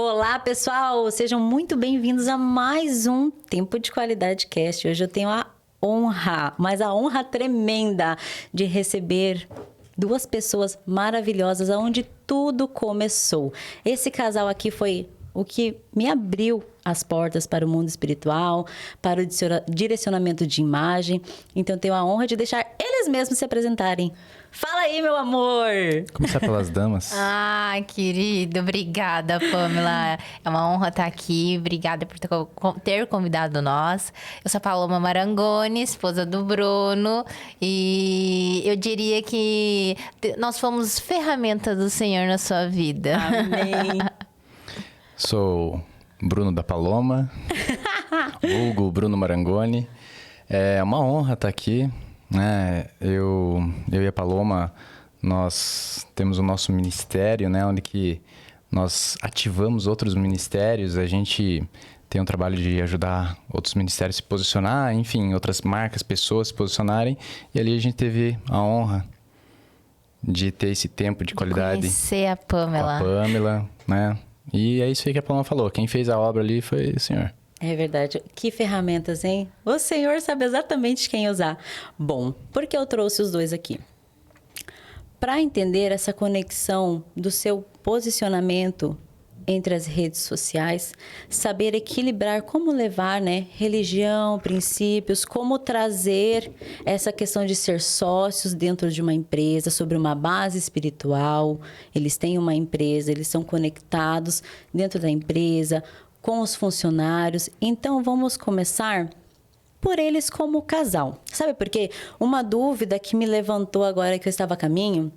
Olá, pessoal! Sejam muito bem-vindos a mais um Tempo de Qualidade Cast. Hoje eu tenho a honra, mas a honra tremenda de receber duas pessoas maravilhosas, aonde tudo começou. Esse casal aqui foi o que me abriu as portas para o mundo espiritual, para o direcionamento de imagem. Então, eu tenho a honra de deixar eles mesmos se apresentarem. Fala aí, meu amor! Começar pelas damas. Querido, obrigada, Pamela. É uma honra estar aqui. Obrigada por ter convidado nós. Eu sou a Paloma Marangoni, esposa do Bruno. E eu diria que nós fomos ferramenta do Senhor na sua vida. Amém! Sou Bruno da Paloma, vulgo Bruno Marangoni. É uma honra estar aqui. Eu e a Paloma, nós temos o nosso ministério, né, onde que nós ativamos outros ministérios. A gente tem um trabalho de ajudar outros ministérios a se posicionar, enfim, outras marcas, pessoas se posicionarem. E ali a gente teve a honra de ter esse tempo de qualidade. Conhecer a Pamela. Com a Pamela, né? E é isso aí que a Paloma falou. Quem fez a obra ali foi o Senhor. É verdade. Que ferramentas, hein? O Senhor sabe exatamente quem usar. Bom, por que eu trouxe os dois aqui? Para entender essa conexão do seu posicionamento entre as redes sociais, saber equilibrar como levar, né, religião, princípios, como trazer essa questão de ser sócios dentro de uma empresa, sobre uma base espiritual. Eles têm uma empresa, eles são conectados dentro da empresa, com os funcionários. Então, vamos começar por eles como casal. Sabe por quê? Uma dúvida que me levantou agora que eu estava a caminho.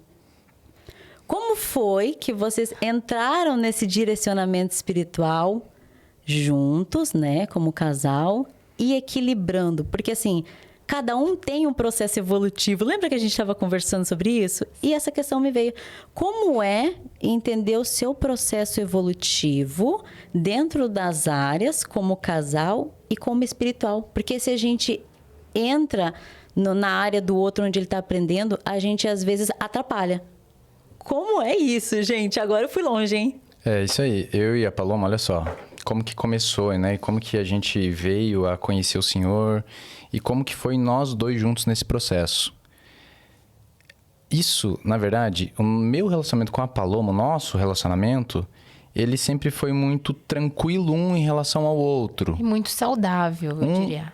Como foi que vocês entraram nesse direcionamento espiritual juntos, né, como casal, e equilibrando? Porque, assim, cada um tem um processo evolutivo. Lembra que a gente estava conversando sobre isso? E essa questão me veio. Como é entender o seu processo evolutivo dentro das áreas, como casal e como espiritual? Porque se a gente entra na área do outro onde ele está aprendendo, a gente às vezes atrapalha. Como é isso, gente? Agora eu fui longe, hein? É isso aí. Eu e a Paloma, olha só. Como que começou, né? E como que a gente veio a conhecer o Senhor. E como que foi nós dois juntos nesse processo. Isso, na verdade, o meu relacionamento com a Paloma, o nosso relacionamento, ele sempre foi muito tranquilo um em relação ao outro. E muito saudável, eu diria.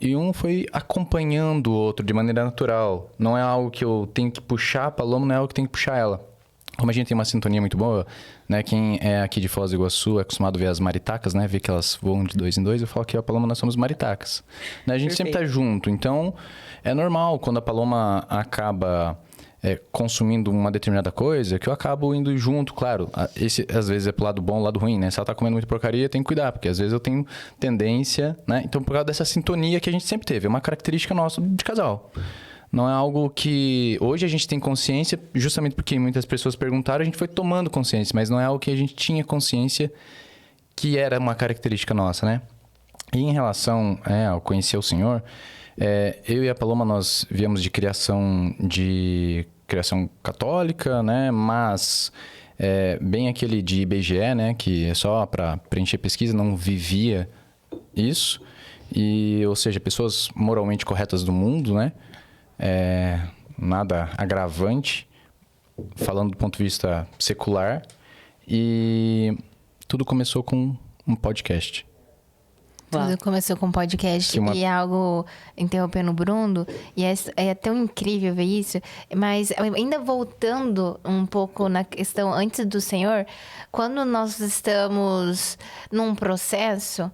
E um foi acompanhando o outro de maneira natural. Não é algo que eu tenho que puxar a Paloma, não é algo que eu tenho que puxar ela. Como a gente tem uma sintonia muito boa, né? Quem é aqui de Foz do Iguaçu é acostumado a ver as maritacas, né? Ver que elas voam de 2 em 2. Eu falo que a Paloma, nós somos maritacas. Né? A gente sempre tá junto. Então, é normal quando a Paloma acaba consumindo uma determinada coisa, que eu acabo indo junto, claro. Esse, às vezes, é pro lado bom, lado ruim, né? Se ela tá comendo muita porcaria, tem que cuidar, porque às vezes eu tenho tendência, né? Então, por causa dessa sintonia que a gente sempre teve. É uma característica nossa de casal. Não é algo que hoje a gente tem consciência, justamente porque muitas pessoas perguntaram, a gente foi tomando consciência, mas não é algo que a gente tinha consciência que era uma característica nossa, né? E em relação ao conhecer o Senhor, eu e a Paloma, nós viemos de criação católica, né? Mas bem aquele de IBGE, né? Que é só para preencher pesquisa, não vivia isso. Ou seja, pessoas moralmente corretas do mundo, né? Nada agravante, falando do ponto de vista secular. E tudo começou com um podcast. Tudo começou com um podcast e é algo, interrompendo o Bruno, e é tão incrível ver isso, mas ainda voltando um pouco na questão antes do Senhor, quando nós estamos num processo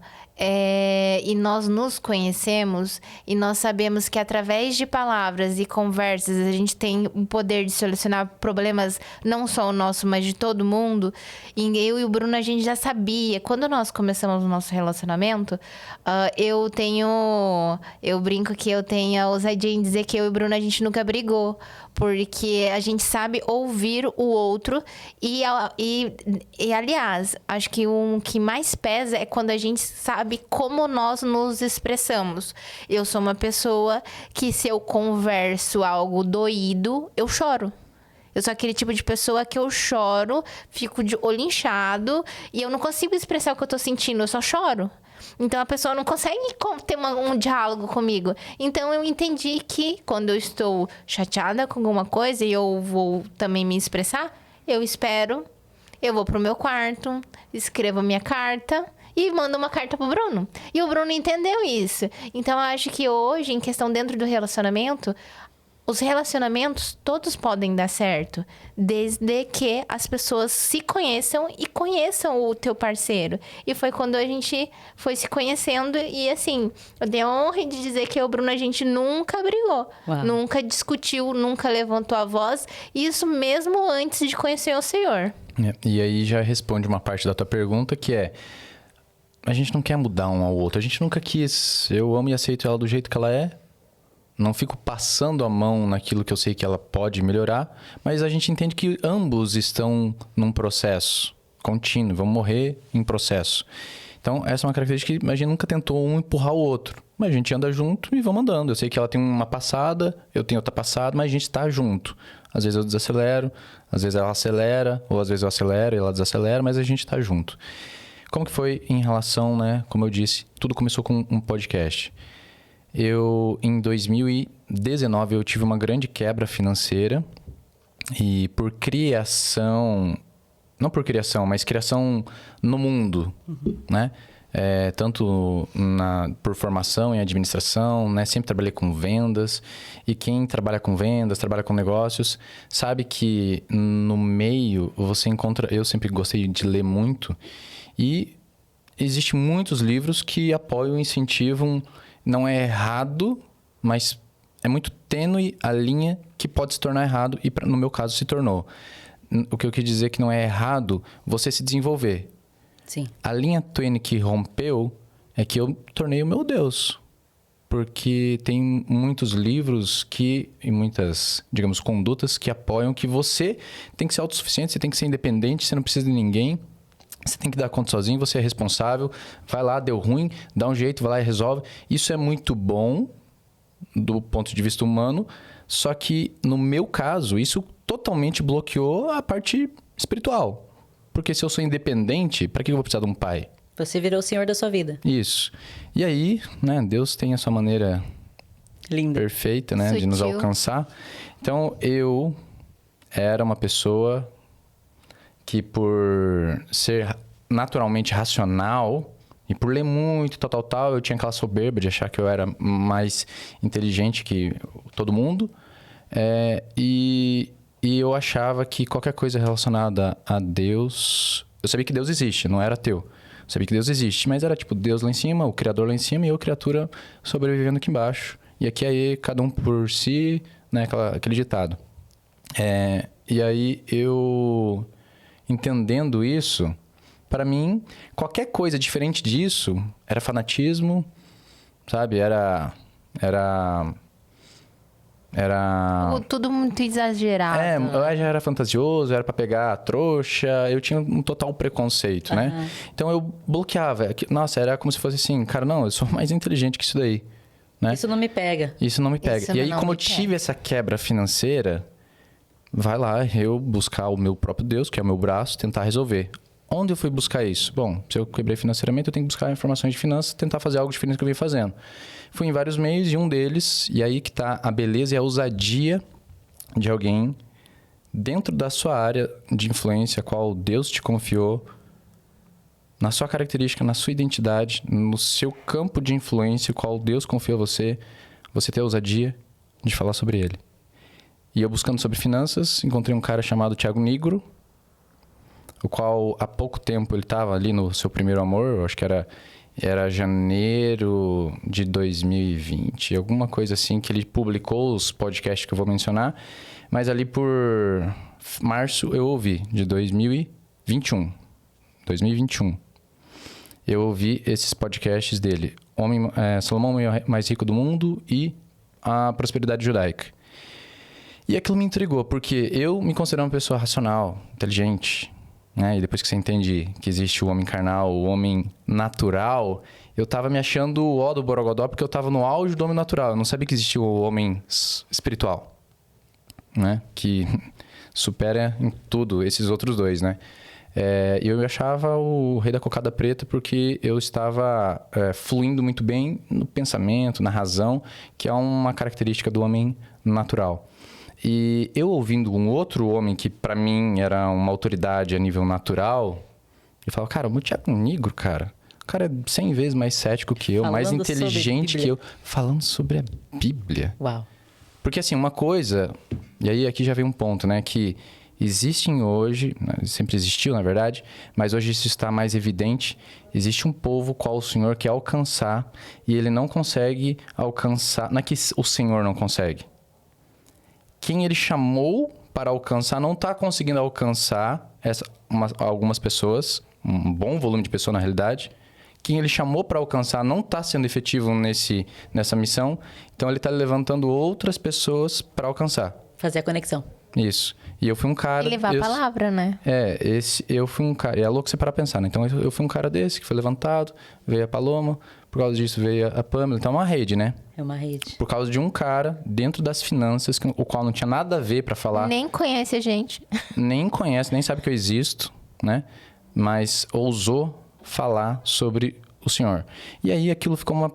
e nós nos conhecemos e nós sabemos que através de palavras e conversas a gente tem o poder de solucionar problemas não só o nosso, mas de todo mundo. E eu e o Bruno, a gente já sabia. Quando nós começamos o nosso relacionamento, eu brinco que eu tenho a ousadia em dizer que eu e o Bruno, a gente nunca brigou. Porque a gente sabe ouvir o outro e aliás, acho que o que mais pesa é quando a gente sabe como nós nos expressamos. Eu sou uma pessoa que, se eu converso algo doído, eu choro. Eu sou aquele tipo de pessoa que eu choro, fico de olho inchado e eu não consigo expressar o que eu tô sentindo, eu só choro. Então a pessoa não consegue ter um diálogo comigo. Então eu entendi que quando eu estou chateada com alguma coisa e eu vou também me expressar, eu espero, eu vou pro meu quarto, escrevo a minha carta e mando uma carta pro Bruno. E o Bruno entendeu isso. Então eu acho que hoje, em questão dentro do relacionamento, os relacionamentos todos podem dar certo, desde que as pessoas se conheçam e conheçam o teu parceiro. E foi quando a gente foi se conhecendo e, assim, eu tenho a honra de dizer que eu e o Bruno, a gente nunca brigou. Uau. Nunca discutiu, nunca levantou a voz. Isso mesmo antes de conhecer o Senhor. E aí já responde uma parte da tua pergunta, que é... A gente não quer mudar um ao outro. A gente nunca quis. Eu amo e aceito ela do jeito que ela é. Não fico passando a mão naquilo que eu sei que ela pode melhorar, mas a gente entende que ambos estão num processo contínuo, vão morrer em processo. Então, essa é uma característica que a gente nunca tentou um empurrar o outro, mas a gente anda junto e vamos andando. Eu sei que ela tem uma passada, eu tenho outra passada, mas a gente está junto. Às vezes eu desacelero, às vezes ela acelera, ou às vezes eu acelero e ela desacelera, mas a gente está junto. Como que foi em relação, né? Como eu disse, tudo começou com um podcast. Em 2019, eu tive uma grande quebra financeira e por criação, não por criação, mas criação no mundo, né? Tanto por formação em administração, né? Sempre trabalhei com vendas e quem trabalha com vendas, trabalha com negócios, sabe que no meio você encontra... Eu sempre gostei de ler muito e existem muitos livros que apoiam e incentivam. Não é errado, mas é muito tênue a linha que pode se tornar errado e no meu caso se tornou. O que eu quis dizer que não é errado você se desenvolver. Sim. A linha tênue que rompeu é que eu tornei o meu Deus. Porque tem muitos livros e muitas, digamos, condutas que apoiam que você tem que ser autossuficiente, você tem que ser independente, você não precisa de ninguém. Você tem que dar conta sozinho, você é responsável. Vai lá, deu ruim, dá um jeito, vai lá e resolve. Isso é muito bom do ponto de vista humano, só que no meu caso, isso totalmente bloqueou a parte espiritual. Porque se eu sou independente, para que eu vou precisar de um pai? Você virou o senhor da sua vida. Isso. E aí, né, Deus tem a sua maneira linda, perfeita, né, de nos alcançar. Então, eu era uma pessoa que por ser naturalmente racional e por ler muito, tal, eu tinha aquela soberba de achar que eu era mais inteligente que todo mundo. E eu achava que qualquer coisa relacionada a Deus... Eu sabia que Deus existe, não era ateu. Eu sabia que Deus existe, mas era tipo Deus lá em cima, o Criador lá em cima e eu, criatura, sobrevivendo aqui embaixo. E aqui aí, cada um por si, né, aquele ditado. E aí eu... Entendendo isso, para mim, qualquer coisa diferente disso era fanatismo, sabe? Era tudo muito exagerado. Eu já era fantasioso, era para pegar a trouxa, eu tinha um total preconceito, né? Então eu bloqueava. Nossa, era como se fosse assim, cara, não, eu sou mais inteligente que isso daí, né? Isso não me pega. E aí, como eu tive essa quebra financeira... Vai lá, eu buscar o meu próprio Deus, que é o meu braço, tentar resolver. Onde eu fui buscar isso? Bom, se eu quebrei financeiramente, eu tenho que buscar informações de finanças, tentar fazer algo diferente do que eu vim fazendo. Fui em vários meios e um deles, e aí que está a beleza e a ousadia de alguém dentro da sua área de influência, qual Deus te confiou, na sua característica, na sua identidade, no seu campo de influência, qual Deus confiou a você ter a ousadia de falar sobre ele. E eu buscando sobre finanças, encontrei um cara chamado Thiago Nigro, o qual há pouco tempo ele estava ali no seu primeiro amor, eu acho que era janeiro de 2020, alguma coisa assim, que ele publicou os podcasts que eu vou mencionar, mas ali por março eu ouvi, de 2021. Eu ouvi esses podcasts dele, Salomão, o mais rico do mundo e a prosperidade judaica. E aquilo me intrigou, porque eu me considero uma pessoa racional, inteligente, né? E depois que você entende que existe o homem carnal, o homem natural, eu tava me achando o ó do Borogodó, porque eu tava no auge do homem natural. Eu não sabia que existia o homem espiritual, né? Que supera em tudo esses outros dois, né? Eu achava o rei da cocada preta porque eu estava fluindo muito bem no pensamento, na razão, que é uma característica do homem natural. E eu ouvindo um outro homem que para mim era uma autoridade a nível natural, eu falava, cara, o Thiago Nigro, cara, o cara é 100 vezes mais cético que eu, mais inteligente que eu, falando sobre a Bíblia. Uau. Porque assim, uma coisa, e aí aqui já vem um ponto, né, que existem hoje, sempre existiu na verdade, mas hoje isso está mais evidente, existe um povo qual o Senhor quer alcançar e ele não consegue alcançar, não é que o Senhor não consegue. Quem ele chamou para alcançar não está conseguindo alcançar algumas pessoas, um bom volume de pessoas na realidade. Quem ele chamou para alcançar não está sendo efetivo nessa missão, então ele está levantando outras pessoas para alcançar. Fazer a conexão. Isso. E eu fui um cara... E levar a palavra, né? Eu fui um cara... E é louco você parar pra pensar, né? Então, eu fui um cara desse que foi levantado, veio a Paloma, por causa disso veio a Pamela. Então, é uma rede, né? É uma rede. Por causa de um cara dentro das finanças, o qual não tinha nada a ver pra falar. Nem conhece a gente. Nem conhece, nem sabe que eu existo, né? Mas ousou falar sobre o Senhor. E aí, aquilo ficou uma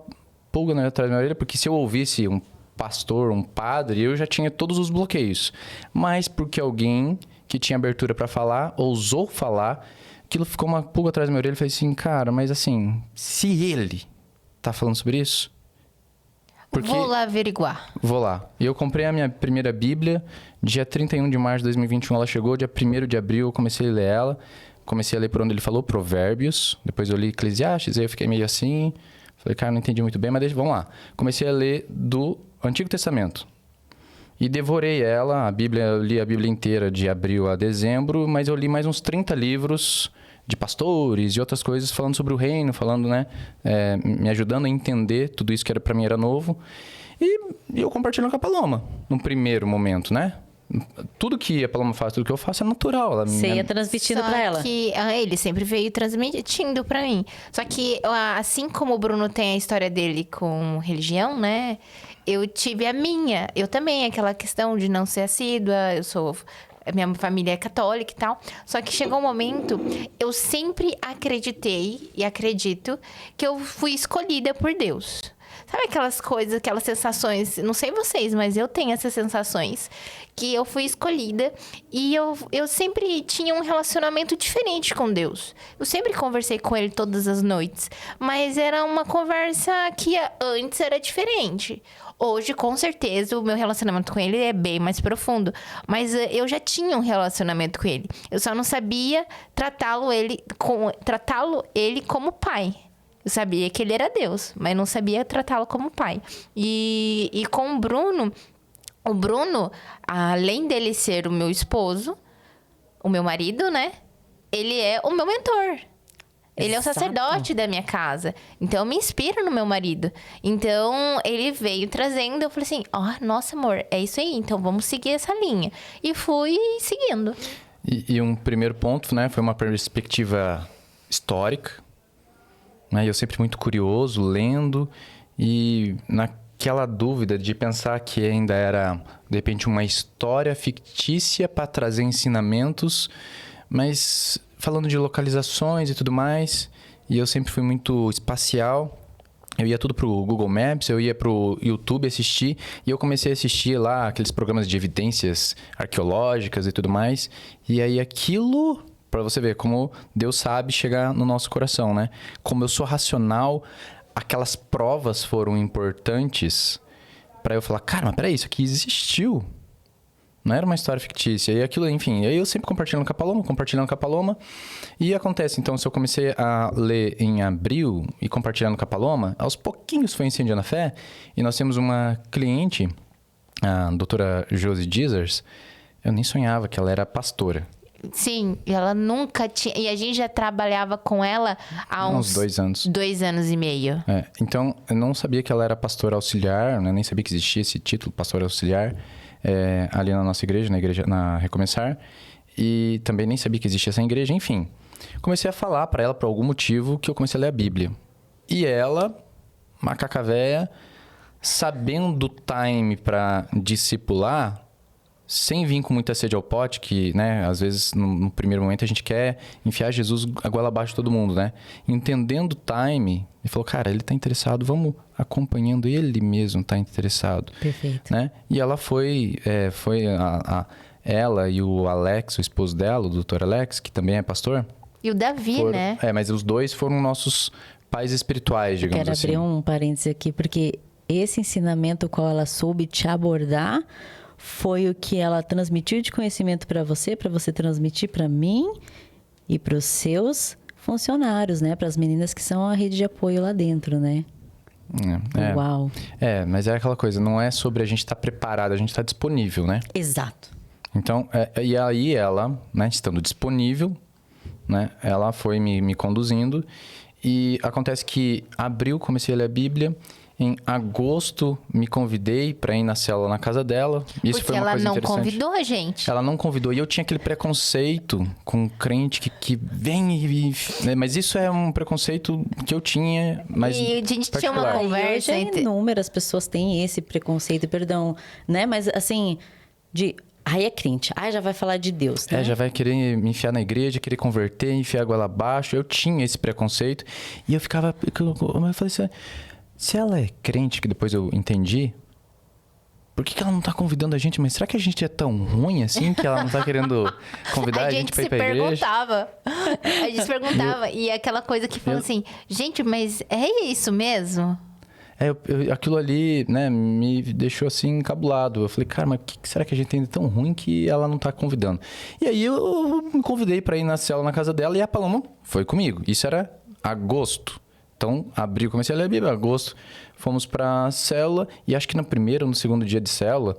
pulga atrás da minha orelha, porque se eu ouvisse um pastor, um padre, eu já tinha todos os bloqueios. Mas porque alguém que tinha abertura para falar, ousou falar, aquilo ficou uma pulga atrás da minha orelha e falei assim, cara, mas assim, se ele tá falando sobre isso... Vou lá averiguar. Vou lá. E eu comprei a minha primeira Bíblia, dia 31 de março de 2021 ela chegou, dia 1º de abril eu comecei a ler ela, comecei a ler por onde ele falou, Provérbios, depois eu li Eclesiastes, aí eu fiquei meio assim, falei, cara, não entendi muito bem, mas vamos lá. Comecei a ler do Antigo Testamento. E devorei ela, eu li a Bíblia inteira de abril a dezembro, mas eu li mais uns 30 livros de pastores e outras coisas falando sobre o reino, falando, né, me ajudando a entender tudo isso que para mim era novo. E eu compartilhando com a Paloma, num primeiro momento, né? Tudo que a Paloma faz, tudo que eu faço é natural. Você ia transmitindo para ela. Só que ele sempre veio transmitindo para mim. Só que, assim como o Bruno tem a história dele com religião, né? Eu tive a minha. Eu também, aquela questão de não ser assídua. Minha família é católica e tal. Só que chegou um momento, eu sempre acreditei e acredito que eu fui escolhida por Deus. Sabe aquelas coisas, aquelas sensações, não sei vocês, mas eu tenho essas sensações, que eu fui escolhida e eu sempre tinha um relacionamento diferente com Deus. Eu sempre conversei com Ele todas as noites, mas era uma conversa que antes era diferente. Hoje, com certeza, o meu relacionamento com Ele é bem mais profundo, mas eu já tinha um relacionamento com Ele. Eu só não sabia tratá-lo ele como pai. Eu sabia que ele era Deus, mas não sabia tratá-lo como pai. E com o Bruno, além dele ser o meu esposo, o meu marido, né? Ele é o meu mentor. Ele é o sacerdote da minha casa. Então, eu me inspiro no meu marido. Então, ele veio trazendo. Eu falei assim, nossa, amor, é isso aí. Então, vamos seguir essa linha. E fui seguindo. E um primeiro ponto, né? Foi uma perspectiva histórica. Eu sempre muito curioso, lendo, e naquela dúvida de pensar que ainda era, de repente, uma história fictícia para trazer ensinamentos, mas falando de localizações e tudo mais, e eu sempre fui muito espacial. Eu ia tudo pro Google Maps, eu ia pro YouTube assistir, e eu comecei a assistir lá aqueles programas de evidências arqueológicas e tudo mais, e aí aquilo... Pra você ver como Deus sabe chegar no nosso coração, né? Como eu sou racional, aquelas provas foram importantes pra eu falar, cara, mas peraí, isso aqui existiu. Não era uma história fictícia. E aquilo, enfim, aí eu sempre compartilhando com a Paloma. E acontece, então, se eu comecei a ler em abril e compartilhando com a Paloma, aos pouquinhos foi incendiando a fé. E nós temos uma cliente, a doutora Josie Dizers, eu nem sonhava que ela era pastora. Sim, ela nunca tinha... E a gente já trabalhava com ela há uns 2 anos. 2 anos e meio. Então, eu não sabia que ela era pastora auxiliar, né? Nem sabia que existia esse título, pastora auxiliar, ali na nossa igreja, na Recomeçar. E também nem sabia que existia essa igreja, enfim. Comecei a falar para ela, por algum motivo, que eu comecei a ler a Bíblia. E ela, macaca véia, sabendo o time para discipular... sem vir com muita sede ao pote, que, né, às vezes no primeiro momento a gente quer enfiar Jesus a goela abaixo de todo mundo, né? Entendendo o time, ele falou, cara, ele tá interessado, vamos acompanhando, ele mesmo tá interessado. Perfeito. Né? E ela ela e o Alex, o esposo dela, o Dr. Alex, que também é pastor. E o Davi, né? Mas os dois foram nossos pais espirituais, digamos assim. Quero abrir um parênteses aqui, porque esse ensinamento o qual ela soube te abordar foi o que ela transmitiu de conhecimento para você transmitir para mim e para os seus funcionários, né? Para as meninas que são a rede de apoio lá dentro, né? Uau! Mas é aquela coisa, não é sobre a gente estar preparado, a gente está disponível, né? Exato. Então, e aí ela, né, estando disponível, né, ela foi me conduzindo e acontece que abril comecei a ler a Bíblia. Em agosto, me convidei para ir na célula na casa dela. Isso porque foi uma coisa ela não interessante. Convidou a gente. Ela não convidou. E eu tinha aquele preconceito com o crente que vem e... Né? Mas isso é um preconceito que eu tinha, mas e a gente particular. tinha uma conversa... Inúmeras pessoas têm esse preconceito, perdão, né? Mas, assim, Aí é crente. Aí já vai falar de Deus, né? Já vai querer me enfiar na igreja, querer converter, enfiar a goela abaixo. Eu tinha esse preconceito. E eu ficava... Eu falei assim... Se ela é crente, que depois eu entendi, por que ela não tá convidando a gente? Mas será que a gente é tão ruim assim que ela não tá querendo convidar a gente pra ir pra igreja? A gente se perguntava. E aquela coisa que falou assim, gente, mas é isso mesmo? Aquilo ali, né, me deixou assim encabulado. Eu falei, cara, mas o que será que a gente tem de tão ruim que ela não tá convidando? E aí eu me convidei pra ir na célula na casa dela e a Paloma foi comigo. Isso era agosto. Então, abril, comecei a ler a Bíblia, agosto, fomos pra célula, e acho que no primeiro ou no segundo dia de célula,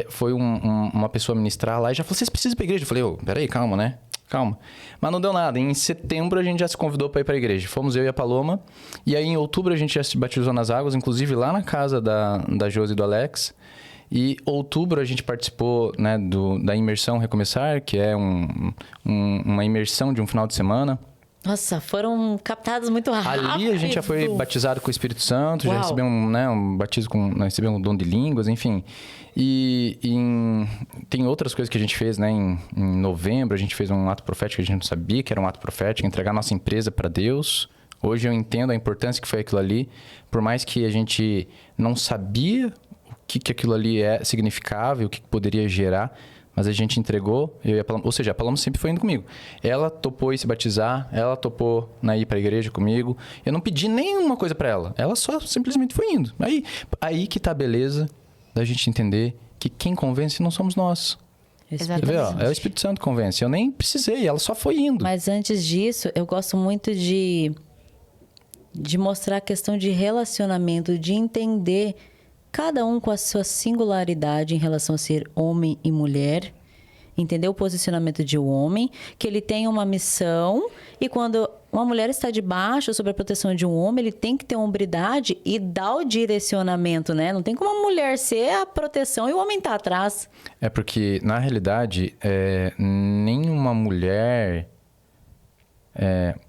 foi uma pessoa ministrar lá e já falou, vocês precisam ir pra igreja? Eu falei, peraí, calma, né? Calma. Mas não deu nada. Em setembro, a gente já se convidou para ir pra igreja. Fomos eu e a Paloma, e aí em outubro a gente já se batizou nas águas, inclusive lá na casa da Josi e do Alex. E outubro a gente participou, né, da Imersão Recomeçar, que é uma imersão de um final de semana. Nossa, foram captados muito rápido. Ali a gente já foi batizado com o Espírito Santo, já recebemos um batismo recebemos um dom de línguas, enfim. Tem outras coisas que a gente fez, né? Em novembro a gente fez um ato profético que a gente não sabia que era um ato profético, entregar nossa empresa para Deus. Hoje eu entendo a importância que foi aquilo ali, por mais que a gente não sabia o que aquilo ali significava e o que poderia gerar. Mas a gente entregou, eu e a Paloma, ou seja, a Paloma sempre foi indo comigo. Ela topou ir se batizar, ela topou ir para a igreja comigo. Eu não pedi nenhuma coisa para ela. Ela só simplesmente foi indo. Aí que tá a beleza da gente entender que quem convence não somos nós. Exatamente. É o Espírito Santo que convence. Eu nem precisei, ela só foi indo. Mas antes disso, eu gosto muito de mostrar a questão de relacionamento, de entender cada um com a sua singularidade em relação a ser homem e mulher, entender o posicionamento de um homem, que ele tem uma missão, e quando uma mulher está debaixo, sob a proteção de um homem, ele tem que ter hombridade e dar o direcionamento, né? Não tem como a mulher ser a proteção e o homem tá atrás. É porque, na realidade, nenhuma mulher,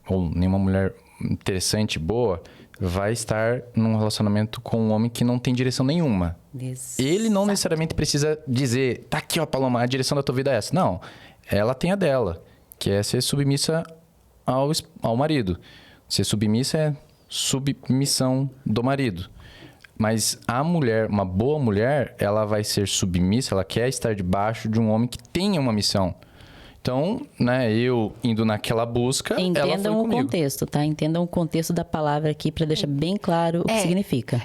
ou nenhuma mulher interessante, boa, vai estar num relacionamento com um homem que não tem direção nenhuma. Exato. Ele não necessariamente precisa dizer, tá aqui, ó, Paloma, a direção da tua vida é essa. Não, ela tem a dela, que é ser submissa ao marido. Ser submissa é submissão do marido. Mas a mulher, uma boa mulher, ela vai ser submissa, ela quer estar debaixo de um homem que tenha uma missão. Então, né, eu indo naquela busca, ela foi comigo. Entendam o contexto, tá? Entendam o contexto da palavra aqui para deixar bem claro o que significa.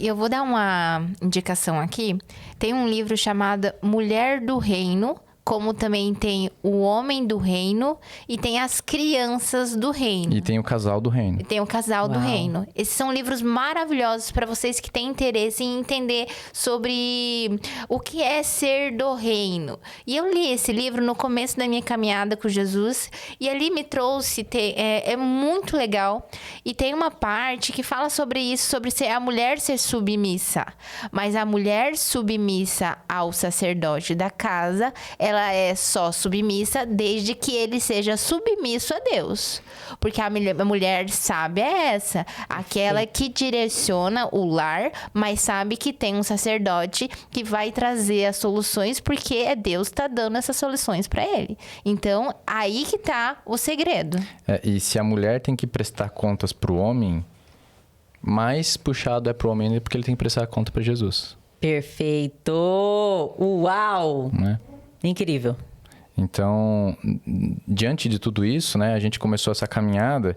Eu vou dar uma indicação aqui. Tem um livro chamado Mulher do Reino, como também tem o Homem do Reino e tem as Crianças do Reino. E tem o Casal do Reino. E tem o Casal do Reino. Esses são livros maravilhosos para vocês que têm interesse em entender sobre o que é ser do reino. E eu li esse livro no começo da minha caminhada com Jesus e ali me trouxe, é muito legal. E tem uma parte que fala sobre isso, sobre a mulher ser submissa. Mas a mulher submissa ao sacerdote da casa, ela ela é só submissa desde que ele seja submisso a Deus. Porque a mulher sábia é essa, aquela que direciona o lar, mas sabe que tem um sacerdote que vai trazer as soluções, porque é Deus que tá dando essas soluções para ele. Então, aí que tá o segredo. E se a mulher tem que prestar contas pro homem, mais puxado é pro homem porque ele tem que prestar conta para Jesus. Perfeito! Uau! Né? Incrível. Então, diante de tudo isso, né, a gente começou essa caminhada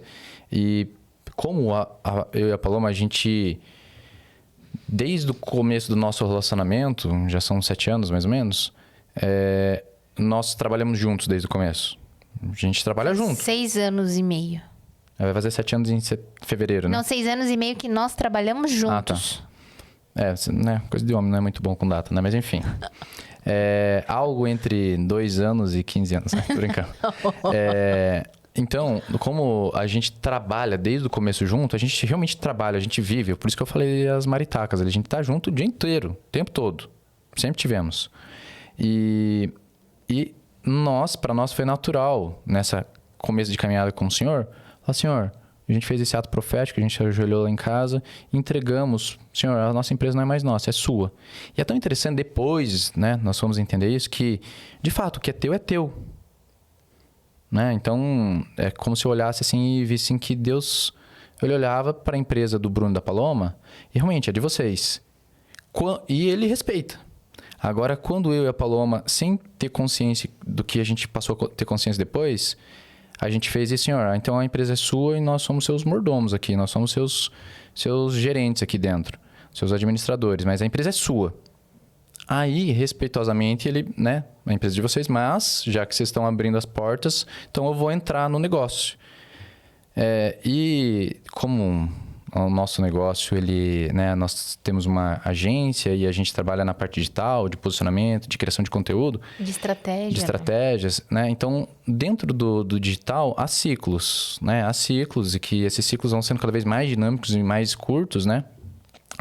e como eu e a Paloma, a gente, desde o começo do nosso relacionamento, já são 7 anos mais ou menos, nós trabalhamos juntos desde o começo. A gente trabalha junto. 6 anos e meio. Vai fazer 7 anos em fevereiro, né? Não, 6 anos e meio que nós trabalhamos juntos. Ah, tá. Né? Coisa de homem não é muito bom com data, né? Mas enfim. Algo entre 2 anos e 15 anos, né? Tô brincando. Então, como a gente trabalha desde o começo junto, a gente realmente trabalha, a gente vive. Por isso que eu falei as maritacas. A gente tá junto o dia inteiro, o tempo todo. Sempre tivemos. E para nós foi natural, nessa começo de caminhada com o Senhor, falar, Senhor, a gente fez esse ato profético, a gente ajoelhou lá em casa, entregamos, Senhor, a nossa empresa não é mais nossa, é sua. E é tão interessante depois, né, nós fomos entender isso, que de fato o que é teu. Né? Então, é como se eu olhasse assim e visse que Deus, ele olhava para a empresa do Bruno e da Paloma e realmente é de vocês. E ele respeita. Agora, quando eu e a Paloma, sem ter consciência do que a gente passou a ter consciência depois, a gente fez isso, Senhor, então a empresa é sua e nós somos seus mordomos aqui, nós somos seus gerentes aqui dentro, seus administradores, mas a empresa é sua. Aí, respeitosamente, né, a empresa de vocês, mas já que vocês estão abrindo as portas, então eu vou entrar no negócio. E como o nosso negócio, né, nós temos uma agência e a gente trabalha na parte digital, de posicionamento, de criação de conteúdo. De estratégia. De estratégias, né? Então, dentro do digital, há ciclos, né? Há ciclos e que esses ciclos vão sendo cada vez mais dinâmicos e mais curtos, né?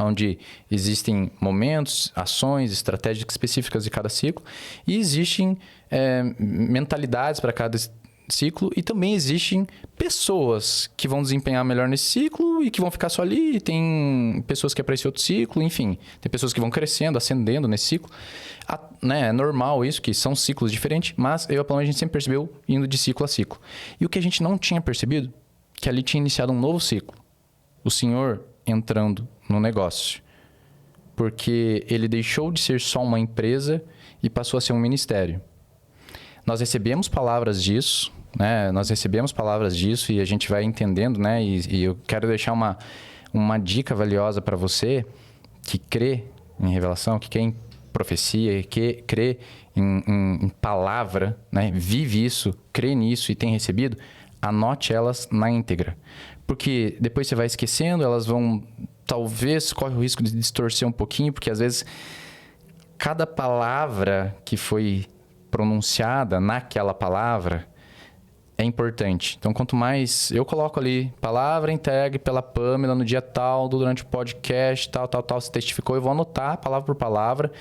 Onde existem momentos, ações, estratégias específicas de cada ciclo e existem mentalidades para cada ciclo e também existem pessoas que vão desempenhar melhor nesse ciclo e que vão ficar só ali, e tem pessoas que é para esse outro ciclo, enfim, tem pessoas que vão crescendo, ascendendo nesse ciclo, né? É normal isso, que são ciclos diferentes, mas eu e a Paloma, a gente sempre percebeu indo de ciclo a ciclo. E o que a gente não tinha percebido, que ali tinha iniciado um novo ciclo, o Senhor entrando no negócio, porque ele deixou de ser só uma empresa e passou a ser um ministério. Nós recebemos palavras disso, né? Nós recebemos palavras disso e a gente vai entendendo, né? E eu quero deixar uma dica valiosa para você que crê em revelação, que crê em profecia, que crê em palavra, né? Vive isso, crê nisso e tem recebido, anote elas na íntegra. Porque depois você vai esquecendo, elas vão, talvez, corre o risco de distorcer um pouquinho, porque às vezes cada palavra que foi pronunciada naquela palavra é importante. Então, quanto mais eu coloco ali, palavra entregue pela Pamela no dia tal, durante o podcast, tal, se testificou, eu vou anotar palavra por palavra,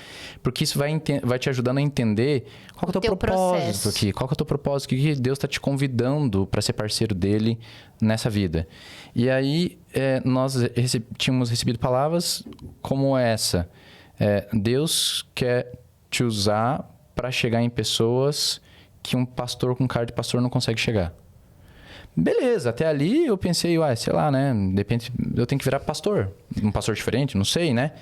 porque isso vai te ajudando a entender qual que é o teu propósito aqui, qual que é o teu propósito, o que Deus está te convidando para ser parceiro dele nessa vida. E aí, nós tínhamos recebido palavras como essa. Deus quer te usar para chegar em pessoas que um pastor com cara de pastor não consegue chegar. Beleza, até ali eu pensei, sei lá, né? De repente eu tenho que virar pastor. Um pastor diferente, não sei, né?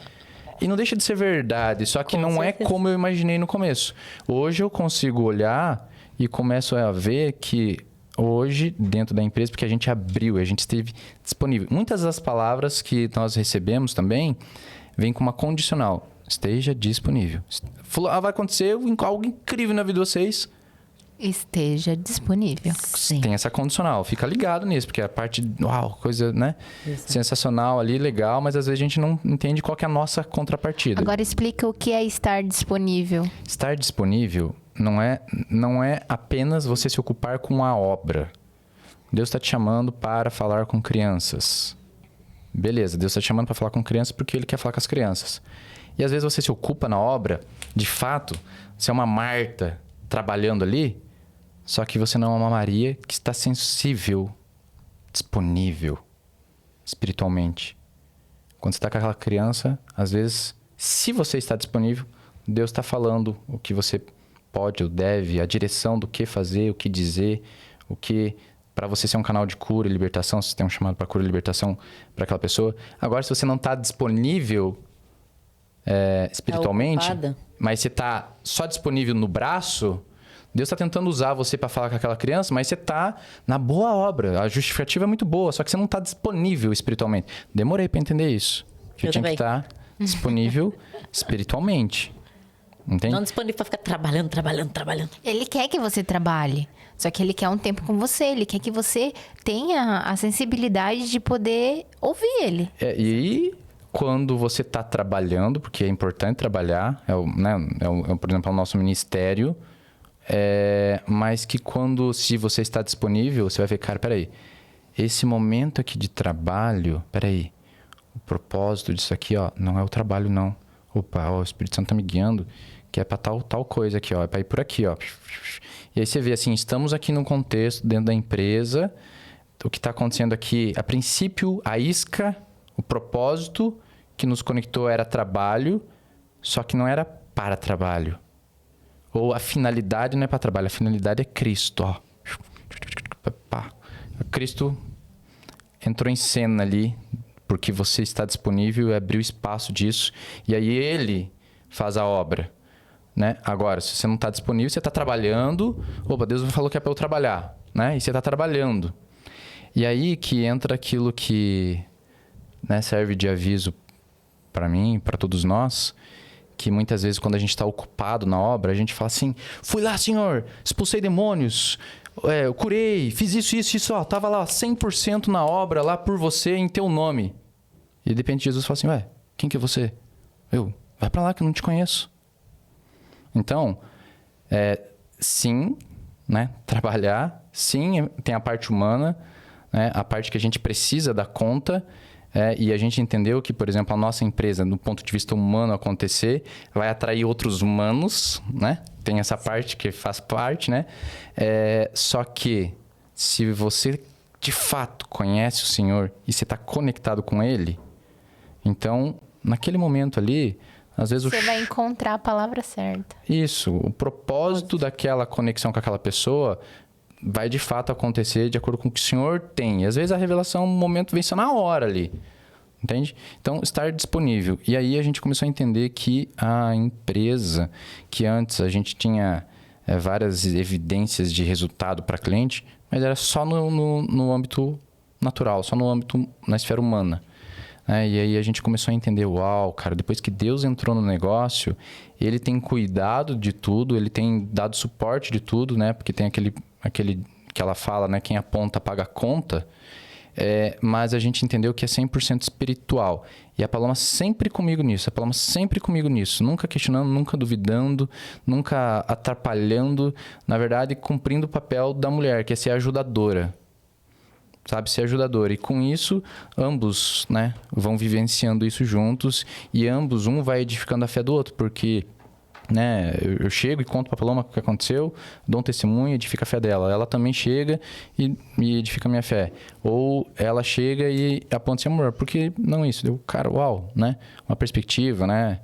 E não deixa de ser verdade, só que não é como eu imaginei no começo. Hoje eu consigo olhar e começo a ver que hoje, dentro da empresa, porque a gente abriu, a gente esteve disponível. Muitas das palavras que nós recebemos também vêm com uma condicional. Esteja disponível. Vai acontecer algo incrível na vida de vocês. Esteja disponível. Sim. Tem essa condicional. Fica ligado nisso, porque a parte... Uau, coisa, né? Exato. Sensacional ali, legal, mas às vezes a gente não entende qual que é a nossa contrapartida. Agora explica o que é estar disponível. Estar disponível não é apenas você se ocupar com a obra. Deus está te chamando para falar com crianças. Beleza, Deus está te chamando para falar com crianças porque Ele quer falar com as crianças. E às vezes você se ocupa na obra, de fato, você é uma Marta, trabalhando ali, só que você não é uma Maria que está sensível, disponível espiritualmente. Quando você está com aquela criança, às vezes, se você está disponível, Deus está falando o que você pode ou deve, a direção do que fazer, o que dizer, o que... para você ser um canal de cura e libertação, se tem um chamado para cura e libertação para aquela pessoa. Agora, se você não está disponível espiritualmente, mas você está só disponível no braço, Deus está tentando usar você para falar com aquela criança, mas você está na boa obra. A justificativa é muito boa, só que você não está disponível espiritualmente. Demorei para entender isso. Eu tinha que estar disponível espiritualmente. Entende? Não disponível para ficar trabalhando. Ele quer que você trabalhe. Só que ele quer um tempo com você. Ele quer que você tenha a sensibilidade de poder ouvir ele. E quando você está trabalhando, porque é importante trabalhar, por exemplo, é o nosso ministério, mas que se você está disponível, você vai ver, cara, peraí, esse momento aqui de trabalho, peraí, o propósito disso aqui, ó, não é o trabalho, não. Opa, o Espírito Santo tá me guiando, que é para tal coisa aqui, ó, é para ir por aqui, ó. E aí você vê assim, estamos aqui num contexto dentro da empresa, o que está acontecendo aqui, a princípio, a isca, o propósito que nos conectou era trabalho, só que não era para trabalho. Ou a finalidade não é para trabalho, a finalidade é Cristo, ó. Cristo entrou em cena ali, porque você está disponível e abriu espaço disso, e aí ele faz a obra, né? Agora, se você não está disponível, você está trabalhando, Deus falou que é para eu trabalhar, né? E você está trabalhando. E aí que entra aquilo que, né, serve de aviso para mim, para todos nós, que muitas vezes quando a gente está ocupado na obra, a gente fala assim, fui lá, Senhor, expulsei demônios, eu curei, fiz isso, ó, tava lá 100% na obra, lá por você, em teu nome. E de repente Jesus fala assim, quem que é você? Vai para lá que eu não te conheço. Então, sim, né, trabalhar, sim, tem a parte humana, né, a parte que a gente precisa dar conta, e a gente entendeu que, por exemplo, a nossa empresa, do ponto de vista humano acontecer, vai atrair outros humanos, né? Tem essa parte que faz parte, né? Só que, se você de fato conhece o Senhor e você está conectado com Ele, então, naquele momento ali, às vezes você vai encontrar a palavra certa. Isso, o propósito daquela conexão com aquela pessoa vai de fato acontecer de acordo com o que o Senhor tem. E às vezes a revelação, no momento, vem só na hora ali. Entende? Então, estar disponível. E aí a gente começou a entender que a empresa, que antes a gente tinha várias evidências de resultado para cliente, mas era só no âmbito natural, só no âmbito, na esfera humana. E aí a gente começou a entender, cara, depois que Deus entrou no negócio, Ele tem cuidado de tudo, Ele tem dado suporte de tudo, né? Porque tem aquele que ela fala, né? Quem aponta paga a conta. Mas a gente entendeu que é 100% espiritual. E a Paloma sempre comigo nisso. Nunca questionando, nunca duvidando, nunca atrapalhando. Na verdade, cumprindo o papel da mulher, que é ser ajudadora. Sabe? Ser ajudadora. E com isso, ambos, né, vão vivenciando isso juntos. E ambos, um vai edificando a fé do outro. Porque, né, eu chego e conto pra Paloma o que aconteceu, dou um testemunho e edifica a fé dela. Ela também chega e edifica a minha fé. Ou ela chega e aponta assim, amor, por que não isso? Deu, cara, uau, né? Uma perspectiva, né?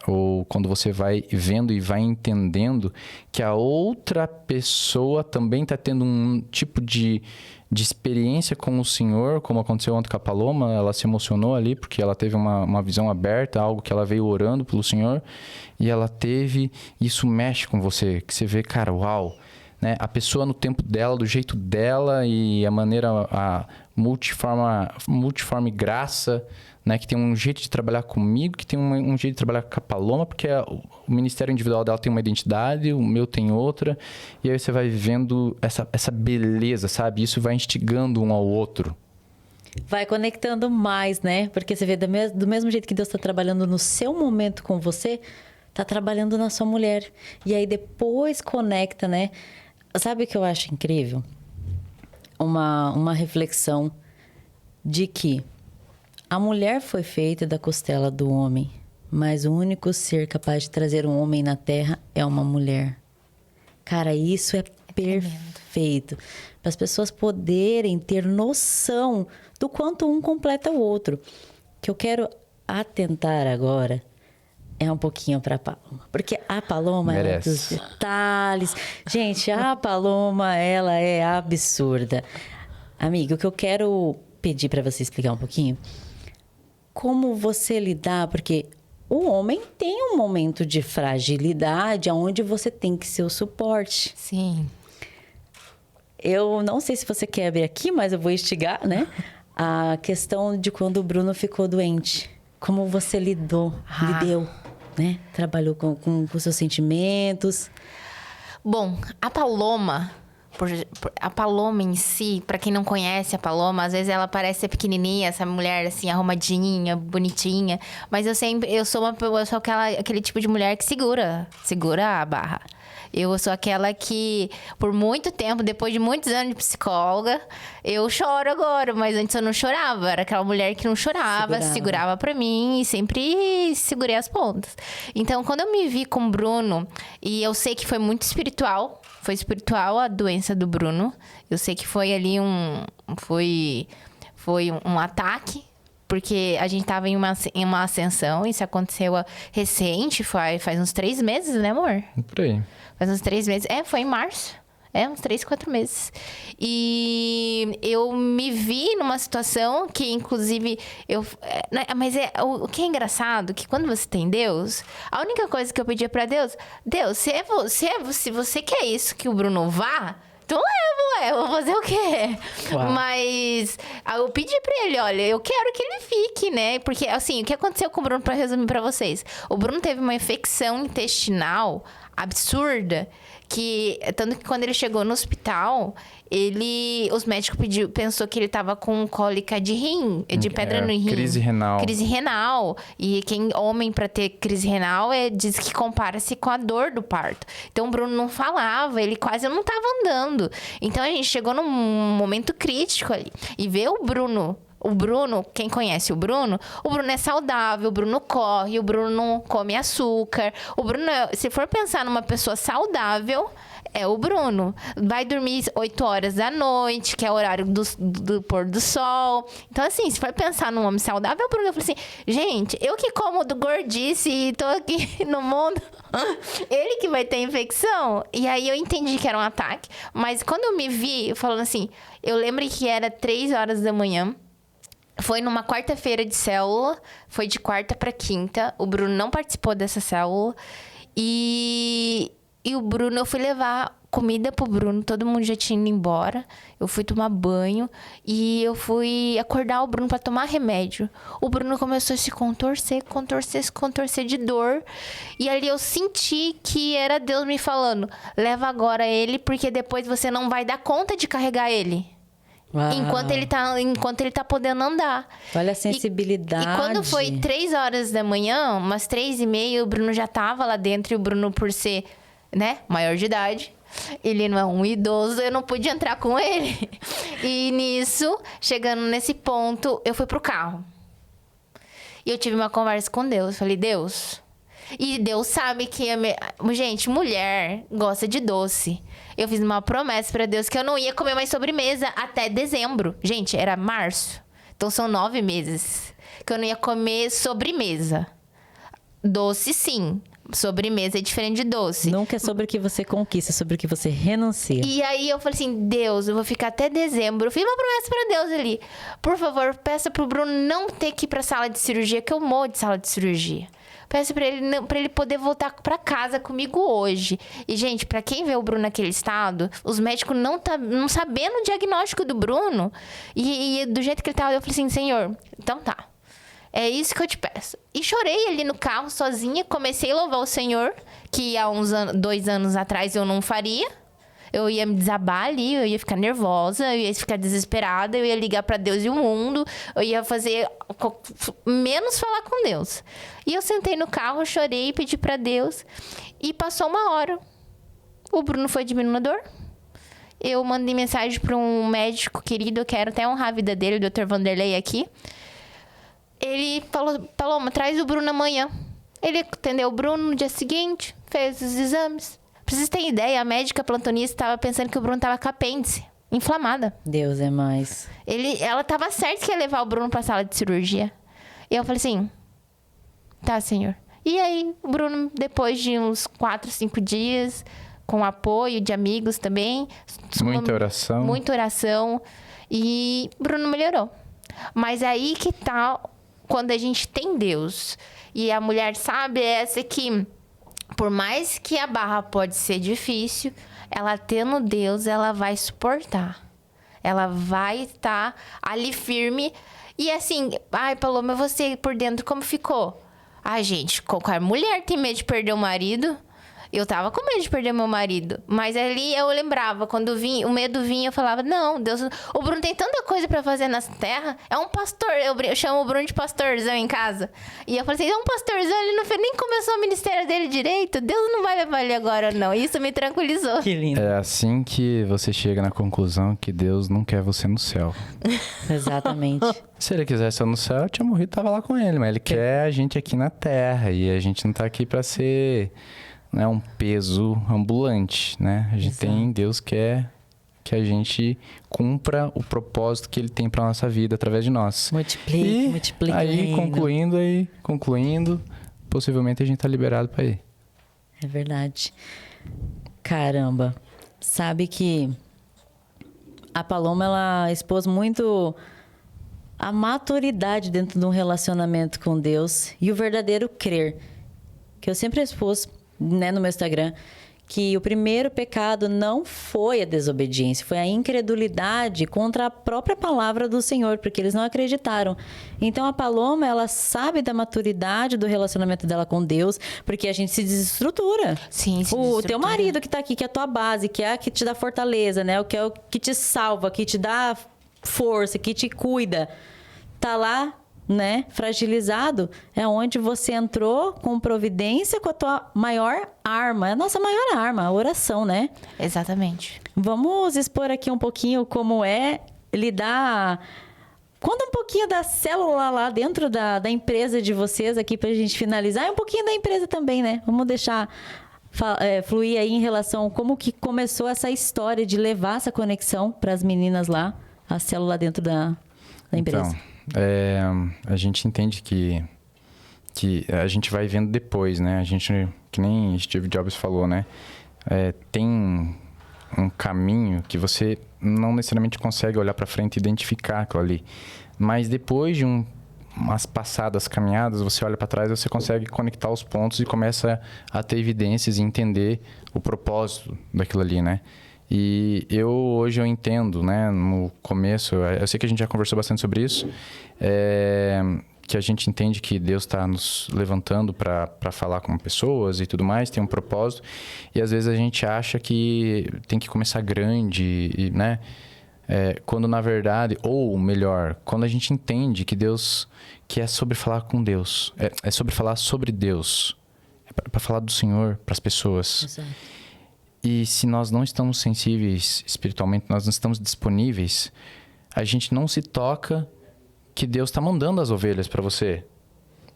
Ou quando você vai vendo e vai entendendo que a outra pessoa também está tendo um tipo de experiência com o Senhor, como aconteceu ontem com a Paloma, ela se emocionou ali porque ela teve uma visão aberta, algo que ela veio orando pelo Senhor e ela teve, isso mexe com você, que você vê, cara, uau, né? A pessoa no tempo dela, do jeito dela e a maneira, a multiforme graça, né? Que tem um jeito de trabalhar comigo, que tem um jeito de trabalhar com a Paloma, porque o ministério individual dela tem uma identidade, o meu tem outra, e aí você vai vivendo essa beleza, sabe? Isso vai instigando um ao outro. Vai conectando mais, né? Porque você vê, do mesmo jeito que Deus está trabalhando no seu momento com você, está trabalhando na sua mulher. E aí depois conecta, né? Sabe o que eu acho incrível? Uma reflexão de que a mulher foi feita da costela do homem, mas o único ser capaz de trazer um homem na terra é uma mulher. Cara, isso é perfeito. Para as pessoas poderem ter noção do quanto um completa o outro. O que eu quero atentar agora é um pouquinho para a Paloma. Porque a Paloma é dos detalhes. Gente, a Paloma, ela é absurda. Amiga, o que eu quero pedir para você explicar um pouquinho, como você lidar, porque o homem tem um momento de fragilidade onde você tem que ser o suporte. Sim. Eu não sei se você quer abrir aqui, mas eu vou instigar, né? A questão de quando o Bruno ficou doente. Como você lidou, né? Trabalhou com seus sentimentos. Bom, a Paloma em si, pra quem não conhece a Paloma, às vezes ela parece ser pequenininha, essa mulher assim, arrumadinha, bonitinha. Mas eu sou aquele tipo de mulher que segura a barra. Eu sou aquela que, por muito tempo, depois de muitos anos de psicóloga, eu choro agora, mas antes eu não chorava. Era aquela mulher que não chorava, segurava pra mim e sempre segurei as pontas. Então, quando eu me vi com o Bruno, e eu sei que foi muito espiritual, foi espiritual a doença do Bruno. Eu sei que foi ali foi um ataque, porque a gente tava em uma ascensão. Isso aconteceu recente, faz uns 3 meses, né, amor? Por aí. Faz uns 3 meses. Foi em março. Uns 3, 4 meses. E eu me vi numa situação que, inclusive, mas o que é engraçado, que quando você tem Deus, a única coisa que eu pedia pra Deus, se você quer isso, que o Bruno vá, então eu vou fazer o quê? Uau. Mas eu pedi pra ele, olha, eu quero que ele fique, né? Porque, assim, o que aconteceu com o Bruno, pra resumir pra vocês? O Bruno teve uma infecção intestinal absurda, tanto que quando ele chegou no hospital, os médicos pensou que ele tava com cólica de rim, de pedra no rim. Crise renal. E homem pra ter crise renal, diz que compara-se com a dor do parto. Então o Bruno não falava, ele quase não tava andando. Então a gente chegou num momento crítico ali. E ver o Bruno, quem conhece o Bruno é saudável, o Bruno corre, o Bruno não come açúcar. O Bruno, se for pensar numa pessoa saudável, é o Bruno. Vai dormir 8 horas da noite, que é o horário do pôr do sol. Então, assim, se for pensar num homem saudável, é o Bruno. Eu falei assim, gente, eu que como do gordice e tô aqui no mundo, ele que vai ter infecção. E aí eu entendi que era um ataque. Mas quando eu me vi falando assim, eu lembro que era 3 horas da manhã. Foi numa quarta-feira de célula, foi de quarta para quinta. O Bruno não participou dessa célula. E o Bruno, eu fui levar comida pro Bruno, todo mundo já tinha ido embora. Eu fui tomar banho e eu fui acordar o Bruno para tomar remédio. O Bruno começou a se contorcer de dor. E ali eu senti que era Deus me falando, leva agora ele, porque depois você não vai dar conta de carregar ele. Uau. Enquanto ele tá podendo andar. Olha a sensibilidade. E quando foi 3 horas da manhã, umas 3:30, o Bruno já tava lá dentro. E o Bruno, por ser, né, maior de idade, ele não é um idoso, eu não pude entrar com ele. E nisso, chegando nesse ponto, eu fui pro carro. E eu tive uma conversa com Deus. Falei, Deus... E Deus sabe que... Gente, mulher gosta de doce. Eu fiz uma promessa pra Deus que eu não ia comer mais sobremesa até dezembro. Gente, era março. Então, são 9 meses que eu não ia comer sobremesa. Doce, sim. Sobremesa é diferente de doce. Nunca é sobre o que você conquista, é sobre o que você renuncia. E aí, eu falei assim, Deus, eu vou ficar até dezembro. Eu fiz uma promessa pra Deus ali. Por favor, peça pro Bruno não ter que ir pra sala de cirurgia, que eu morro de sala de cirurgia. Peço pra ele poder voltar pra casa comigo hoje. E, gente, pra quem vê o Bruno naquele estado, os médicos não sabendo o diagnóstico do Bruno. E do jeito que ele tava, eu falei assim, Senhor, então tá. É isso que eu te peço. E chorei ali no carro, sozinha. Comecei a louvar o Senhor, que há 2 anos atrás eu não faria. Eu ia me desabar ali, eu ia ficar nervosa, eu ia ficar desesperada, eu ia ligar pra Deus e o mundo, eu ia fazer menos falar com Deus. E eu sentei no carro, chorei, pedi pra Deus, e passou 1 hora. O Bruno foi diminuindo a dor. Eu mandei mensagem pra um médico querido, eu quero até honrar a vida dele, o Dr. Vanderlei aqui. Ele falou, Paloma, traz o Bruno amanhã. Ele atendeu o Bruno no dia seguinte, fez os exames. Pra vocês terem ideia, a médica plantonista estava pensando que o Bruno tava com apêndice inflamada. Deus é mais. Ela tava certa que ia levar o Bruno pra sala de cirurgia. E eu falei assim, tá, senhor. E aí, o Bruno, depois de uns 4, 5 dias, com apoio de amigos também. Muita oração. Muita oração. E Bruno melhorou. Mas aí que tá, quando a gente tem Deus. E a mulher sabe essa que, por mais que a barra pode ser difícil, ela tendo Deus, ela vai suportar. Ela vai estar ali firme. E assim, ai, Paloma, você por dentro como ficou? Ai, gente, qualquer mulher tem medo de perder o marido. Eu tava com medo de perder meu marido. Mas ali eu lembrava, quando o medo vinha, eu falava, não, Deus, o Bruno tem tanta coisa pra fazer nessa terra. É um pastor, eu chamo o Bruno de pastorzão em casa. E eu falei assim, é um pastorzão, ele não fez, nem começou o ministério dele direito. Deus não vai levar ele agora, não. Isso me tranquilizou. Que lindo. É assim que você chega na conclusão que Deus não quer você no céu. Exatamente. Se ele quisesse eu no céu, eu tinha morrido e tava lá com ele. Mas ele quer a gente aqui na terra. E a gente não tá aqui pra ser... né, um peso ambulante, né? A gente tem, Deus quer que a gente cumpra o propósito que Ele tem para nossa vida através de nós. Multiplica. Aí, concluindo, possivelmente a gente tá liberado para ir. É verdade. Caramba. Sabe que a Paloma, ela expôs muito a maturidade dentro de um relacionamento com Deus e o verdadeiro crer. Que eu sempre expus, né, no meu Instagram, que o primeiro pecado não foi a desobediência, foi a incredulidade contra a própria palavra do Senhor, porque eles não acreditaram. Então a Paloma, ela sabe da maturidade do relacionamento dela com Deus, porque a gente se desestrutura. Sim, O teu marido que tá aqui, que é a tua base, que é a que te dá fortaleza, né? O que é o que te salva, que te dá força, que te cuida, tá lá, né, fragilizado, é onde você entrou com providência com a tua maior arma. É a nossa maior arma, a oração, né? Exatamente. Vamos expor aqui um pouquinho como é lidar... Conta um pouquinho da célula lá dentro da empresa de vocês aqui pra gente finalizar. E um pouquinho da empresa também, né? Vamos deixar fluir aí em relação a como que começou essa história de levar essa conexão para as meninas lá, a célula dentro da empresa. Então, a gente entende que a gente vai vendo depois, né? A gente, que nem Steve Jobs falou, né? Tem um caminho que você não necessariamente consegue olhar para frente e identificar aquilo ali. Mas depois de umas passadas caminhadas, você olha para trás, você consegue conectar os pontos e começa a ter evidências e entender o propósito daquilo ali, né? E hoje eu entendo, né, no começo, eu sei que a gente já conversou bastante sobre isso, que a gente entende que Deus está nos levantando para falar com pessoas e tudo mais, tem um propósito, e às vezes a gente acha que tem que começar grande, né, quando na verdade, ou melhor, quando a gente entende que Deus, que é sobre falar com Deus, é sobre falar sobre Deus, para falar do Senhor para as pessoas. Exato. E se nós não estamos sensíveis espiritualmente, nós não estamos disponíveis, a gente não se toca que Deus está mandando as ovelhas para você,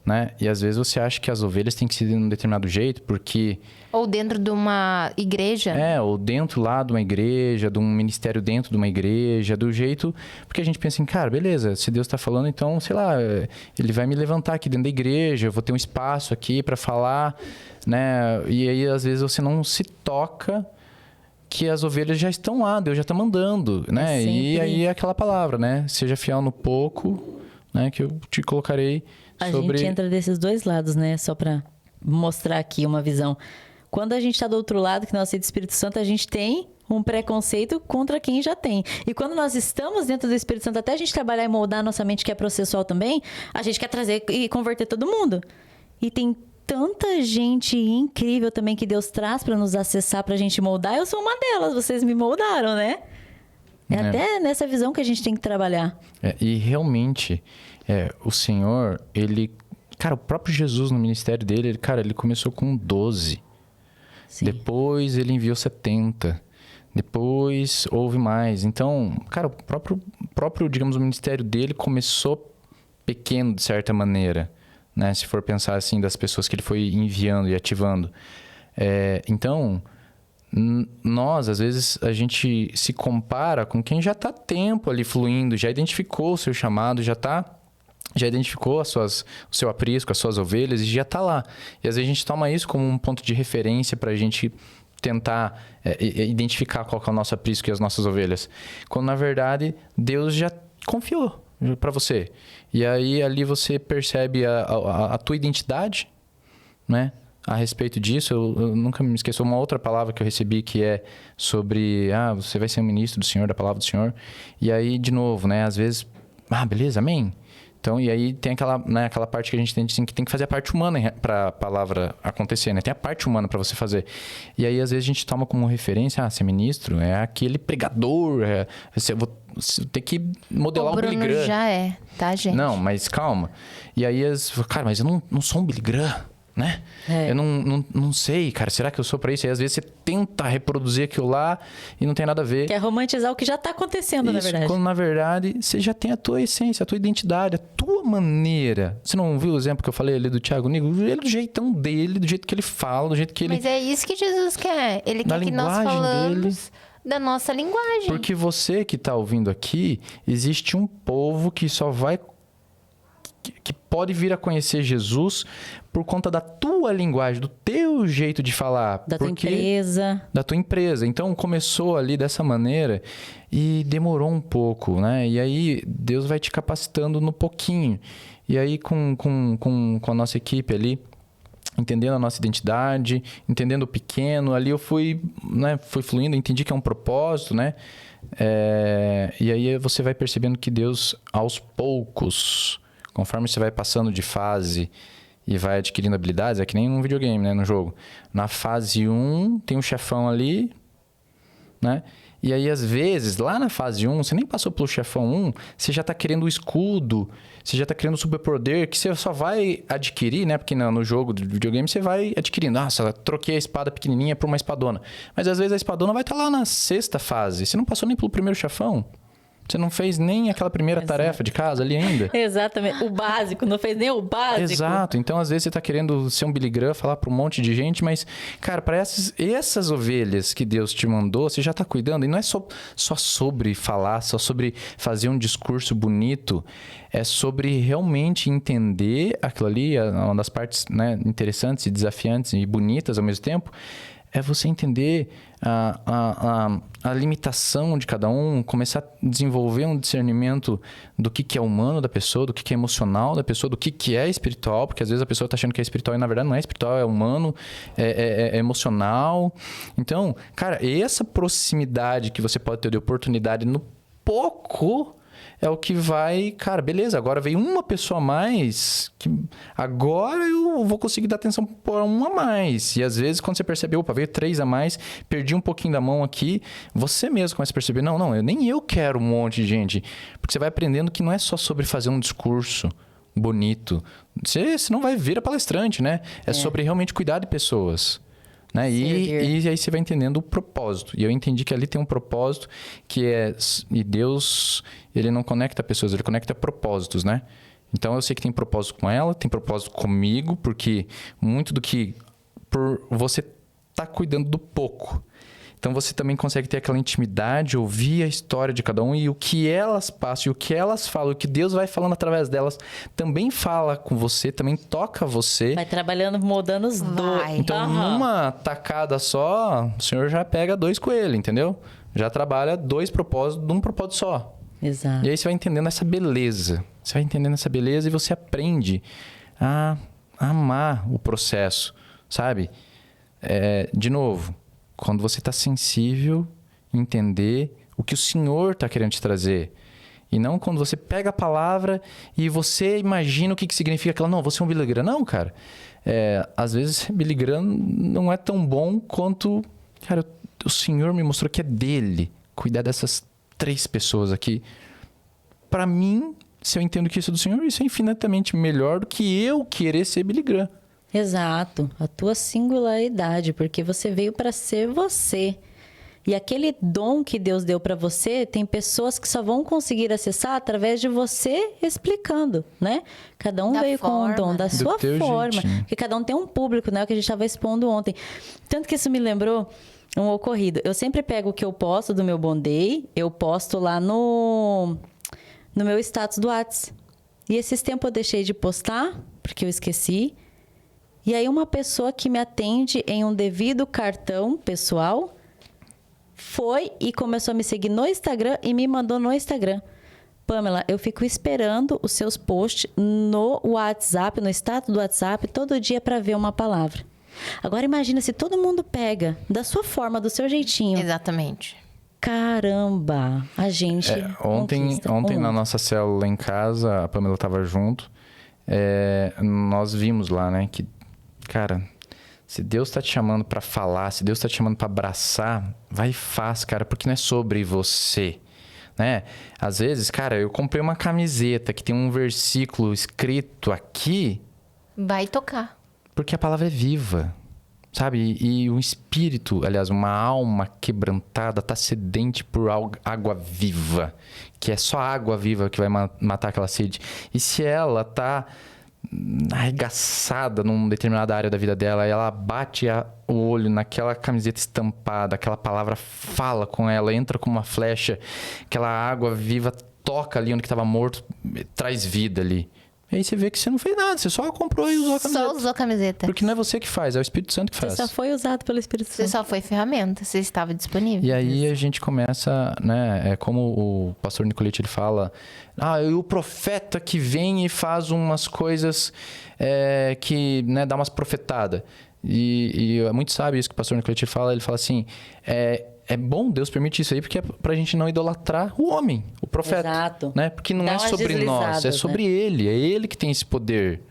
né? E às vezes você acha que as ovelhas têm que ser de um determinado jeito, porque... Ou dentro de uma igreja. Ou dentro lá de uma igreja, de um ministério dentro de uma igreja, do jeito... Porque a gente pensa assim, cara, beleza, se Deus está falando, então, sei lá, Ele vai me levantar aqui dentro da igreja, eu vou ter um espaço aqui para falar, né? E aí, às vezes, você não se toca que as ovelhas já estão lá, Deus já está mandando, né? E aí é aquela palavra, né? Seja fiel no pouco, né? Que eu te colocarei sobre... A gente entra desses dois lados, né? Só para mostrar aqui uma visão. Quando a gente está do outro lado, que nós somos do Espírito Santo, a gente tem um preconceito contra quem já tem. E quando nós estamos dentro do Espírito Santo, até a gente trabalhar e moldar a nossa mente, que é processual também, a gente quer trazer e converter todo mundo. E tem tanta gente incrível também que Deus traz para nos acessar, para a gente moldar. Eu sou uma delas, vocês me moldaram, né? Até nessa visão que a gente tem que trabalhar. E realmente, o Senhor, Ele... Cara, o próprio Jesus no ministério dele, ele começou com 12. Sim. Depois ele enviou 70. Depois houve mais. Então, cara, o próprio, digamos, o ministério dele começou pequeno, de certa maneira, né? Se for pensar assim, das pessoas que ele foi enviando e ativando. Então, nós, às vezes, a gente se compara com quem já está tempo ali fluindo, já identificou o seu chamado, já identificou o seu aprisco, as suas ovelhas e já está lá. E às vezes a gente toma isso como um ponto de referência para a gente tentar identificar qual que é o nosso aprisco e as nossas ovelhas. Quando, na verdade, Deus já confiou para você. E aí, ali você percebe a tua identidade, né? A respeito disso, eu nunca me esqueço uma outra palavra que eu recebi que é sobre... você vai ser um ministro do Senhor, da palavra do Senhor. E aí, de novo, né? Às vezes... beleza, amém. Então, e aí tem aquela parte que a gente tem assim, que tem que fazer a parte humana para a palavra acontecer, né? Tem a parte humana para você fazer. E aí, às vezes, a gente toma como referência, ser ministro é aquele pregador, você tem que modelar o Billy Graham. O Bruno já é, tá, gente? Não, mas calma. E aí, cara, mas eu não sou um Billy Graham, né? Eu não sei, cara, será que eu sou pra isso? Aí às vezes você tenta reproduzir aquilo lá e não tem nada a ver. Quer romantizar o que já tá acontecendo, isso, na verdade. Quando na verdade você já tem a tua essência, a tua identidade, a tua maneira. Você não viu o exemplo que eu falei ali do Thiago Nigro? Ele do jeitão dele, do jeito que ele fala, do jeito que ele... Mas é isso que Jesus quer. Ele quer que nós falamos da nossa linguagem. Porque você que tá ouvindo aqui, existe um povo que só vai... que pode vir a conhecer Jesus por conta da tua linguagem, do teu jeito de falar. Da tua empresa. Da tua empresa. Então, começou ali dessa maneira e demorou um pouco, né? E aí, Deus vai te capacitando no pouquinho. E aí, com a nossa equipe ali, entendendo a nossa identidade, entendendo o pequeno, ali eu fui fluindo, entendi que é um propósito, né? E aí, você vai percebendo que Deus, aos poucos... Conforme você vai passando de fase e vai adquirindo habilidades, é que nem num videogame, né? No jogo. Na fase 1, tem um chefão ali, né? E aí, às vezes, lá na fase 1, você nem passou pelo chefão 1, você já tá querendo o escudo, você já tá querendo o superpoder, que você só vai adquirir, né? Porque no jogo do videogame você vai adquirindo. Nossa, troquei a espada pequenininha por uma espadona. Mas, às vezes, a espadona vai estar lá na 6ª fase. Você não passou nem pelo primeiro chefão. Você não fez nem aquela primeira tarefa de casa ali ainda? Exatamente. O básico, não fez nem o básico. Exato. Então, às vezes, você tá querendo ser um Billy Graham, falar para um monte de gente, mas, cara, para essas ovelhas que Deus te mandou, você já tá cuidando. E não é só sobre falar, só sobre fazer um discurso bonito. É sobre realmente entender aquilo ali, uma das partes, né, interessantes e desafiantes e bonitas ao mesmo tempo, é você entender a limitação de cada um, começar a desenvolver um discernimento do que é humano da pessoa, do que é emocional da pessoa, do que é espiritual, porque às vezes a pessoa está achando que é espiritual e na verdade não é espiritual, é humano, é emocional. Então, cara, essa proximidade que você pode ter de oportunidade no pouco... é o que vai... Cara, beleza, agora veio uma pessoa a mais, que agora eu vou conseguir dar atenção para uma a mais. E às vezes, quando você percebe, opa, veio 3 a mais, perdi um pouquinho da mão aqui, você mesmo começa a perceber, não, nem eu quero um monte de gente. Porque você vai aprendendo que não é só sobre fazer um discurso bonito. Você não vai vir a palestrante, né? É sobre realmente cuidar de pessoas. Né? E aí você vai entendendo o propósito. E eu entendi que ali tem um propósito que é... E Deus, ele não conecta pessoas, ele conecta propósitos, né? Então, eu sei que tem propósito com ela, tem propósito comigo, porque muito do que... Por você tá cuidando do pouco. Então, você também consegue ter aquela intimidade, ouvir a história de cada um e o que elas passam, e o que elas falam, o que Deus vai falando através delas, também fala com você, também toca você. Vai trabalhando, moldando os dois. Então, numa tacada só, o Senhor já pega 2 coelhos, entendeu? Já trabalha 2 propósitos num propósito só. Exato. E aí você vai entendendo essa beleza. Você vai entendendo essa beleza e você aprende a amar o processo, sabe? De novo... Quando você está sensível, entender o que o Senhor está querendo te trazer. E não quando você pega a palavra e você imagina o que significa aquela... Não, você é um Billy Graham. Não, cara. Às vezes, Billy Graham não é tão bom quanto... Cara, o Senhor me mostrou que é dele cuidar dessas 3 pessoas aqui. Para mim, se eu entendo que isso é do Senhor, isso é infinitamente melhor do que eu querer ser Billy Graham. Exato, a tua singularidade, porque você veio para ser você. E aquele dom que Deus deu para você, tem pessoas que só vão conseguir acessar através de você explicando, né? Cada um veio com o dom da sua forma. Porque cada um tem um público, né? O que a gente estava expondo ontem. Tanto que isso me lembrou um ocorrido. Eu sempre pego o que eu posto do meu Bom Day, eu posto lá no meu status do WhatsApp. E esses tempos eu deixei de postar, porque eu esqueci. E aí uma pessoa que me atende em um devido cartão pessoal foi e começou a me seguir no Instagram e me mandou no Instagram. Pamela, eu fico esperando os seus posts no WhatsApp, no status do WhatsApp, todo dia para ver uma palavra. Agora imagina se todo mundo pega da sua forma, do seu jeitinho. Exatamente. Caramba, a gente Ontem na nossa célula em casa, a Pamela estava junto, nós vimos lá, né, que, cara, se Deus está te chamando para falar, se Deus está te chamando para abraçar, vai e faz, cara, porque não é sobre você, né? Às vezes, cara, eu comprei uma camiseta que tem um versículo escrito aqui. Vai tocar. Porque a palavra é viva. Sabe? E um espírito, aliás, uma alma quebrantada tá sedente por água viva. Que é só a água viva que vai matar aquela sede. E se ela tá arregaçada numa determinada área da vida dela e ela bate o olho naquela camiseta estampada, aquela palavra fala com ela, entra como uma flecha, aquela água viva toca ali onde estava morto, traz vida ali. E aí você vê que você não fez nada, você só comprou e usou a camiseta. Só usou a camiseta. Porque não é você que faz, é o Espírito Santo que faz. Você só foi usado pelo Espírito Santo. Você só foi ferramenta, você estava disponível. E aí a gente começa, né? É como o pastor Nicolete ele fala: e o profeta que vem e faz umas coisas que, né, dá umas profetadas. E é muito sábio isso que o pastor Nicolete fala. Ele fala assim: é bom Deus permitir isso aí, porque é pra gente não idolatrar o homem, o profeta. Exato. Né? Porque não é sobre nós, é sobre ele. É ele que tem esse poder.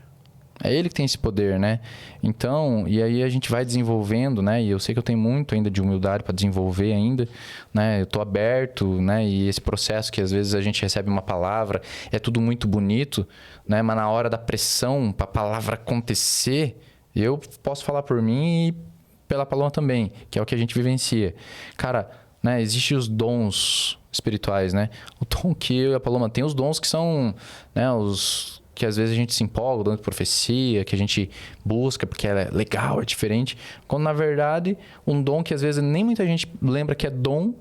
É ele que tem esse poder, né? Então, e aí a gente vai desenvolvendo, né? E eu sei que eu tenho muito ainda de humildade para desenvolver ainda, né? Eu tô aberto, né? E esse processo que às vezes a gente recebe uma palavra, é tudo muito bonito, né? Mas na hora da pressão, para a palavra acontecer, eu posso falar por mim e pela Paloma também, que é o que a gente vivencia. Cara, né? Existem os dons espirituais, né? O dom que eu e a Paloma tem, os dons que são, né? Os que às vezes a gente se empolga, o dom de profecia, que a gente busca porque é legal, é diferente. Quando, na verdade, um dom que às vezes nem muita gente lembra que é dom,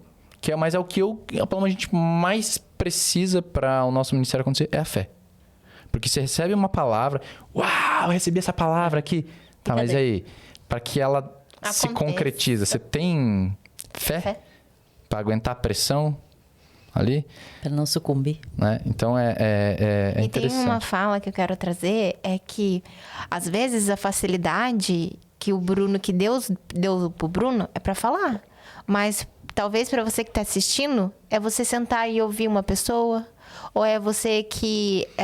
mas é o que a Paloma a gente mais precisa para o nosso ministério acontecer, é a fé. Porque você recebe uma palavra, uau, eu recebi essa palavra aqui. Tá, mas aí, para que ela se concretiza, você tem fé? Para aguentar a pressão ali? Para não sucumbir. Né? Então, é interessante. E tem uma fala que eu quero trazer, é que, às vezes, a facilidade que Deus deu pro Bruno é para falar. Mas, talvez, para você que tá assistindo, é você sentar e ouvir uma pessoa, ou é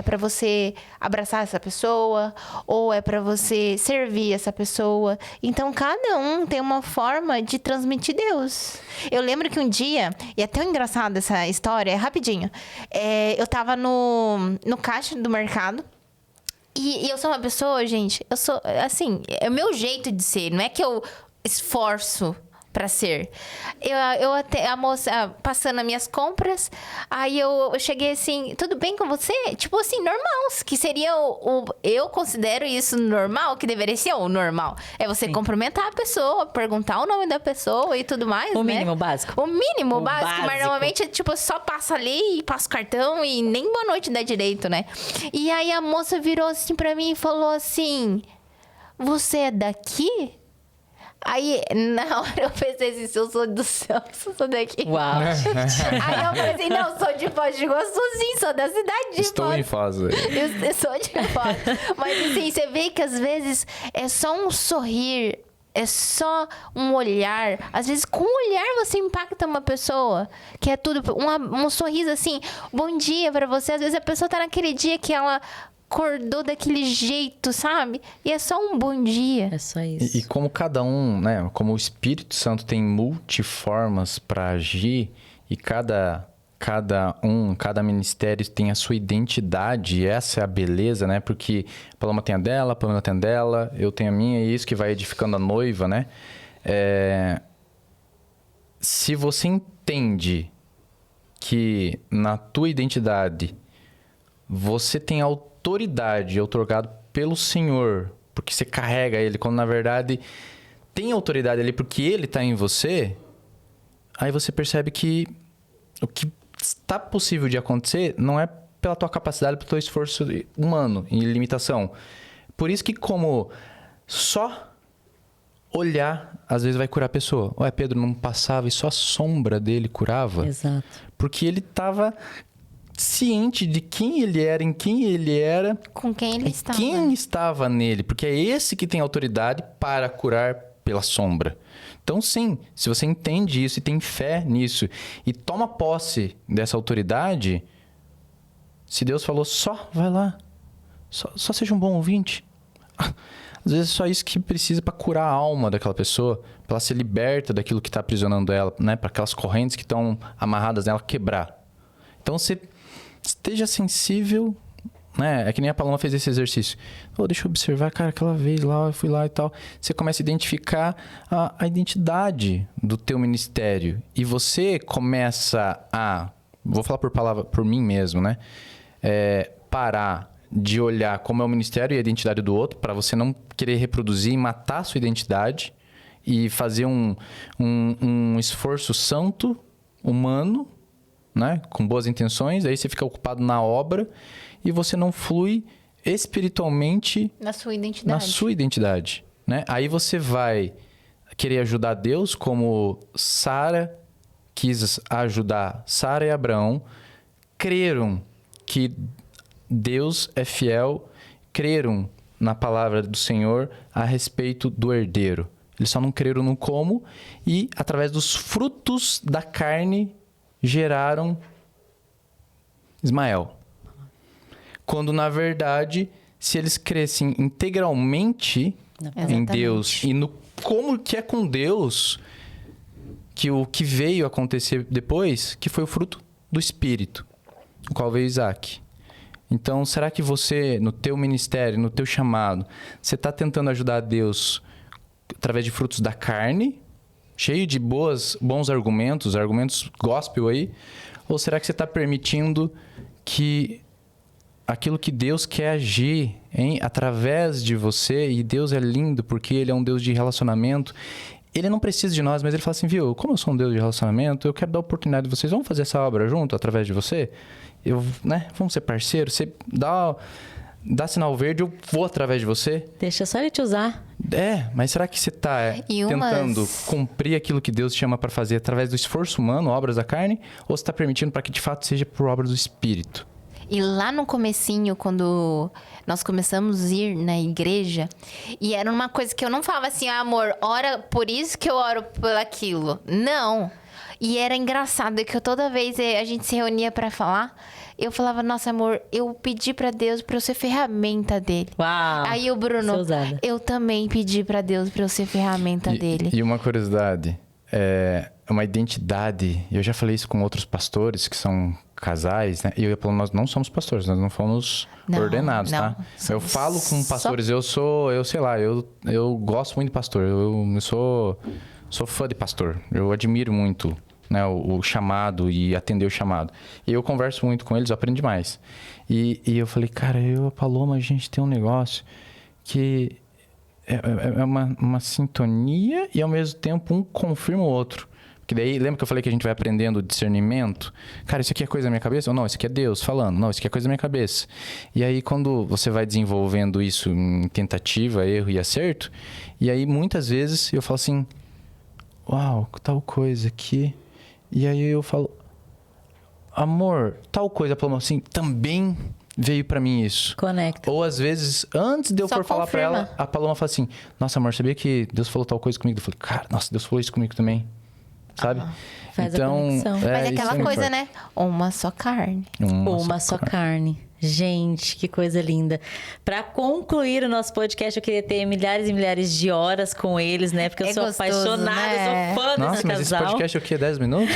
para você abraçar essa pessoa, ou é para você servir essa pessoa. Então, cada um tem uma forma de transmitir Deus. Eu lembro que um dia, e é tão engraçada essa história, é rapidinho. Eu tava no caixa do mercado, e eu sou uma pessoa, gente, eu sou, assim, é o meu jeito de ser, não é que eu esforço pra ser. A moça passando as minhas compras, aí eu cheguei assim, tudo bem com você? Tipo assim, normal, que seria eu considero isso normal, que deveria ser o normal. É você cumprimentar a pessoa, perguntar o nome da pessoa e tudo mais, o né? Mínimo básico. O mínimo básico, mas normalmente, tipo, só passa ali e passa o cartão e nem boa noite dá direito, né? E aí a moça virou assim pra mim e falou assim, você é daqui? Aí, na hora eu pensei assim, se eu sou do céu, se eu sou daqui. Uau! Aí eu pensei, não, sou de Foz do Iguaçu, sim, sou da cidade de Foz. Estou em Foz. Eu sou de Foz. Mas assim, você vê que às vezes é só um sorrir, é só um olhar. Às vezes com um olhar você impacta uma pessoa, que é tudo, um sorriso assim, bom dia pra você. Às vezes a pessoa tá naquele dia que ela acordou daquele jeito, sabe? E é só um bom dia. É só isso. E como cada um, né? Como o Espírito Santo tem multiformas para agir e cada ministério tem a sua identidade, e essa é a beleza, né? Porque a Paloma tem a dela, a Pamela tem a dela, eu tenho a minha, e isso que vai edificando a noiva, né? Se você entende que na tua identidade você tem autoridade otorgado pelo Senhor, porque você carrega ele, quando na verdade tem autoridade ali porque ele está em você, aí você percebe que o que está possível de acontecer não é pela tua capacidade, pelo teu esforço humano e limitação. Por isso que como só olhar, às vezes vai curar a pessoa. Ué, Pedro não passava e só a sombra dele curava? Exato. Porque ele estava ciente de quem ele era, em quem ele era. Com quem ele estava. Quem estava nele. Porque é esse que tem autoridade para curar pela sombra. Então, sim, se você entende isso e tem fé nisso e toma posse dessa autoridade, se Deus falou, só vai lá. Só seja um bom ouvinte. Às vezes é só isso que precisa para curar a alma daquela pessoa, para ela ser liberta daquilo que está aprisionando ela, né? Para aquelas correntes que estão amarradas nela quebrar. Então, você esteja sensível, né? É que nem a Paloma fez esse exercício. Deixa eu observar, cara, aquela vez lá, eu fui lá e tal. Você começa a identificar a identidade do teu ministério. E você começa a... Vou falar por mim mesmo, né? Parar de olhar como é o ministério e a identidade do outro, para você não querer reproduzir e matar a sua identidade e fazer um esforço santo, humano, né? Com boas intenções, aí você fica ocupado na obra e você não flui espiritualmente na sua identidade. Né? Aí você vai querer ajudar Deus, como Sara quis ajudar Sara e Abraão, creram que Deus é fiel, creram na palavra do Senhor a respeito do herdeiro. Eles só não creram no como e, através dos frutos da carne, geraram Ismael. Quando, na verdade, se eles crescem integralmente em Deus e no como que é com Deus, que o que veio acontecer depois, que foi o fruto do Espírito, o qual veio Isaac. Então, será que você, no teu ministério, no teu chamado, você está tentando ajudar a Deus através de frutos da carne, cheio de bons argumentos gospel aí? Ou será que você está permitindo que aquilo que Deus quer agir através de você, e Deus é lindo porque Ele é um Deus de relacionamento, Ele não precisa de nós, mas Ele fala assim, viu, como eu sou um Deus de relacionamento, eu quero dar a oportunidade de vocês, vamos fazer essa obra junto, através de você? Vamos ser parceiros, você dá sinal verde, eu vou através de você. Deixa só Ele te usar. Mas será que você está tentando cumprir aquilo que Deus te chama para fazer através do esforço humano, obras da carne, ou você está permitindo para que de fato seja por obras do Espírito? E lá no comecinho, quando nós começamos a ir na igreja, e era uma coisa que eu não falava assim, amor, ora por isso que eu oro por aquilo. Não. E era engraçado que toda vez a gente se reunia para falar, eu falava, nossa, amor, eu pedi para Deus para eu ser ferramenta dele. Uau! Aí o Bruno, eu também pedi para Deus para eu ser ferramenta dele. E uma curiosidade, uma identidade, eu já falei isso com outros pastores que são casais, né? E eu ia falando, nós não somos pastores, nós não fomos ordenados, tá? Eu falo com pastores, eu gosto muito de pastor, eu sou fã de pastor, eu admiro muito, né, o chamado e atender o chamado. E eu converso muito com eles, eu aprendo demais. E eu falei, cara, eu e a Paloma, a gente tem um negócio que é uma sintonia e ao mesmo tempo um confirma o outro. Porque daí, lembra que eu falei que a gente vai aprendendo o discernimento? Cara, isso aqui é coisa da minha cabeça? Ou não, isso aqui é Deus falando. Não, isso aqui é coisa da minha cabeça. E aí, quando você vai desenvolvendo isso em tentativa, erro e acerto, e aí, muitas vezes, eu falo assim, uau, tal coisa aqui. E aí eu falo, amor, tal coisa, Paloma, assim, também veio pra mim isso. Conecta. Ou às vezes, antes de eu for falar pra ela, a Paloma fala assim, nossa, amor, sabia que Deus falou tal coisa comigo? Eu falei, cara, nossa, Deus falou isso comigo também. Sabe? Faz então, a conexão. Mas é aquela coisa, né? Uma só carne. Uma só carne. Gente, que coisa linda. Para concluir o nosso podcast, eu queria ter milhares e milhares de horas com eles, né? Porque eu sou apaixonada, né? sou fã desse casal. Nossa, mas esse podcast é o quê? 10 minutos?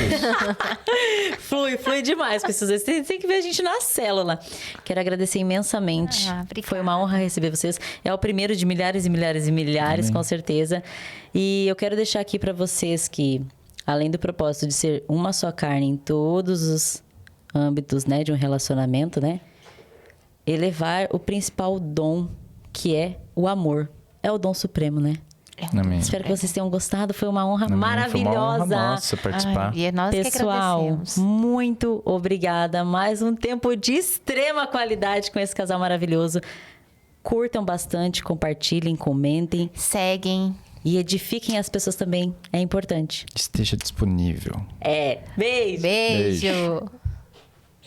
flui demais com esses dois. Você tem que ver a gente na célula. Quero agradecer imensamente. Foi uma honra receber vocês. É o primeiro de milhares e milhares e milhares, com certeza. E eu quero deixar aqui para vocês que, além do propósito de ser uma só carne em todos os âmbitos, né, de um relacionamento, né? Elevar o principal dom, que é o amor. É o dom supremo, né? Amém. Espero que vocês tenham gostado. Foi uma honra maravilhosa. Foi uma honra nossa participar. E nós Pessoal, que agradecemos. muito obrigada. Mais um tempo de extrema qualidade com esse casal maravilhoso. Curtam bastante, compartilhem, comentem. Seguem. E edifiquem as pessoas também. É importante. Esteja disponível. Beijo! Beijo.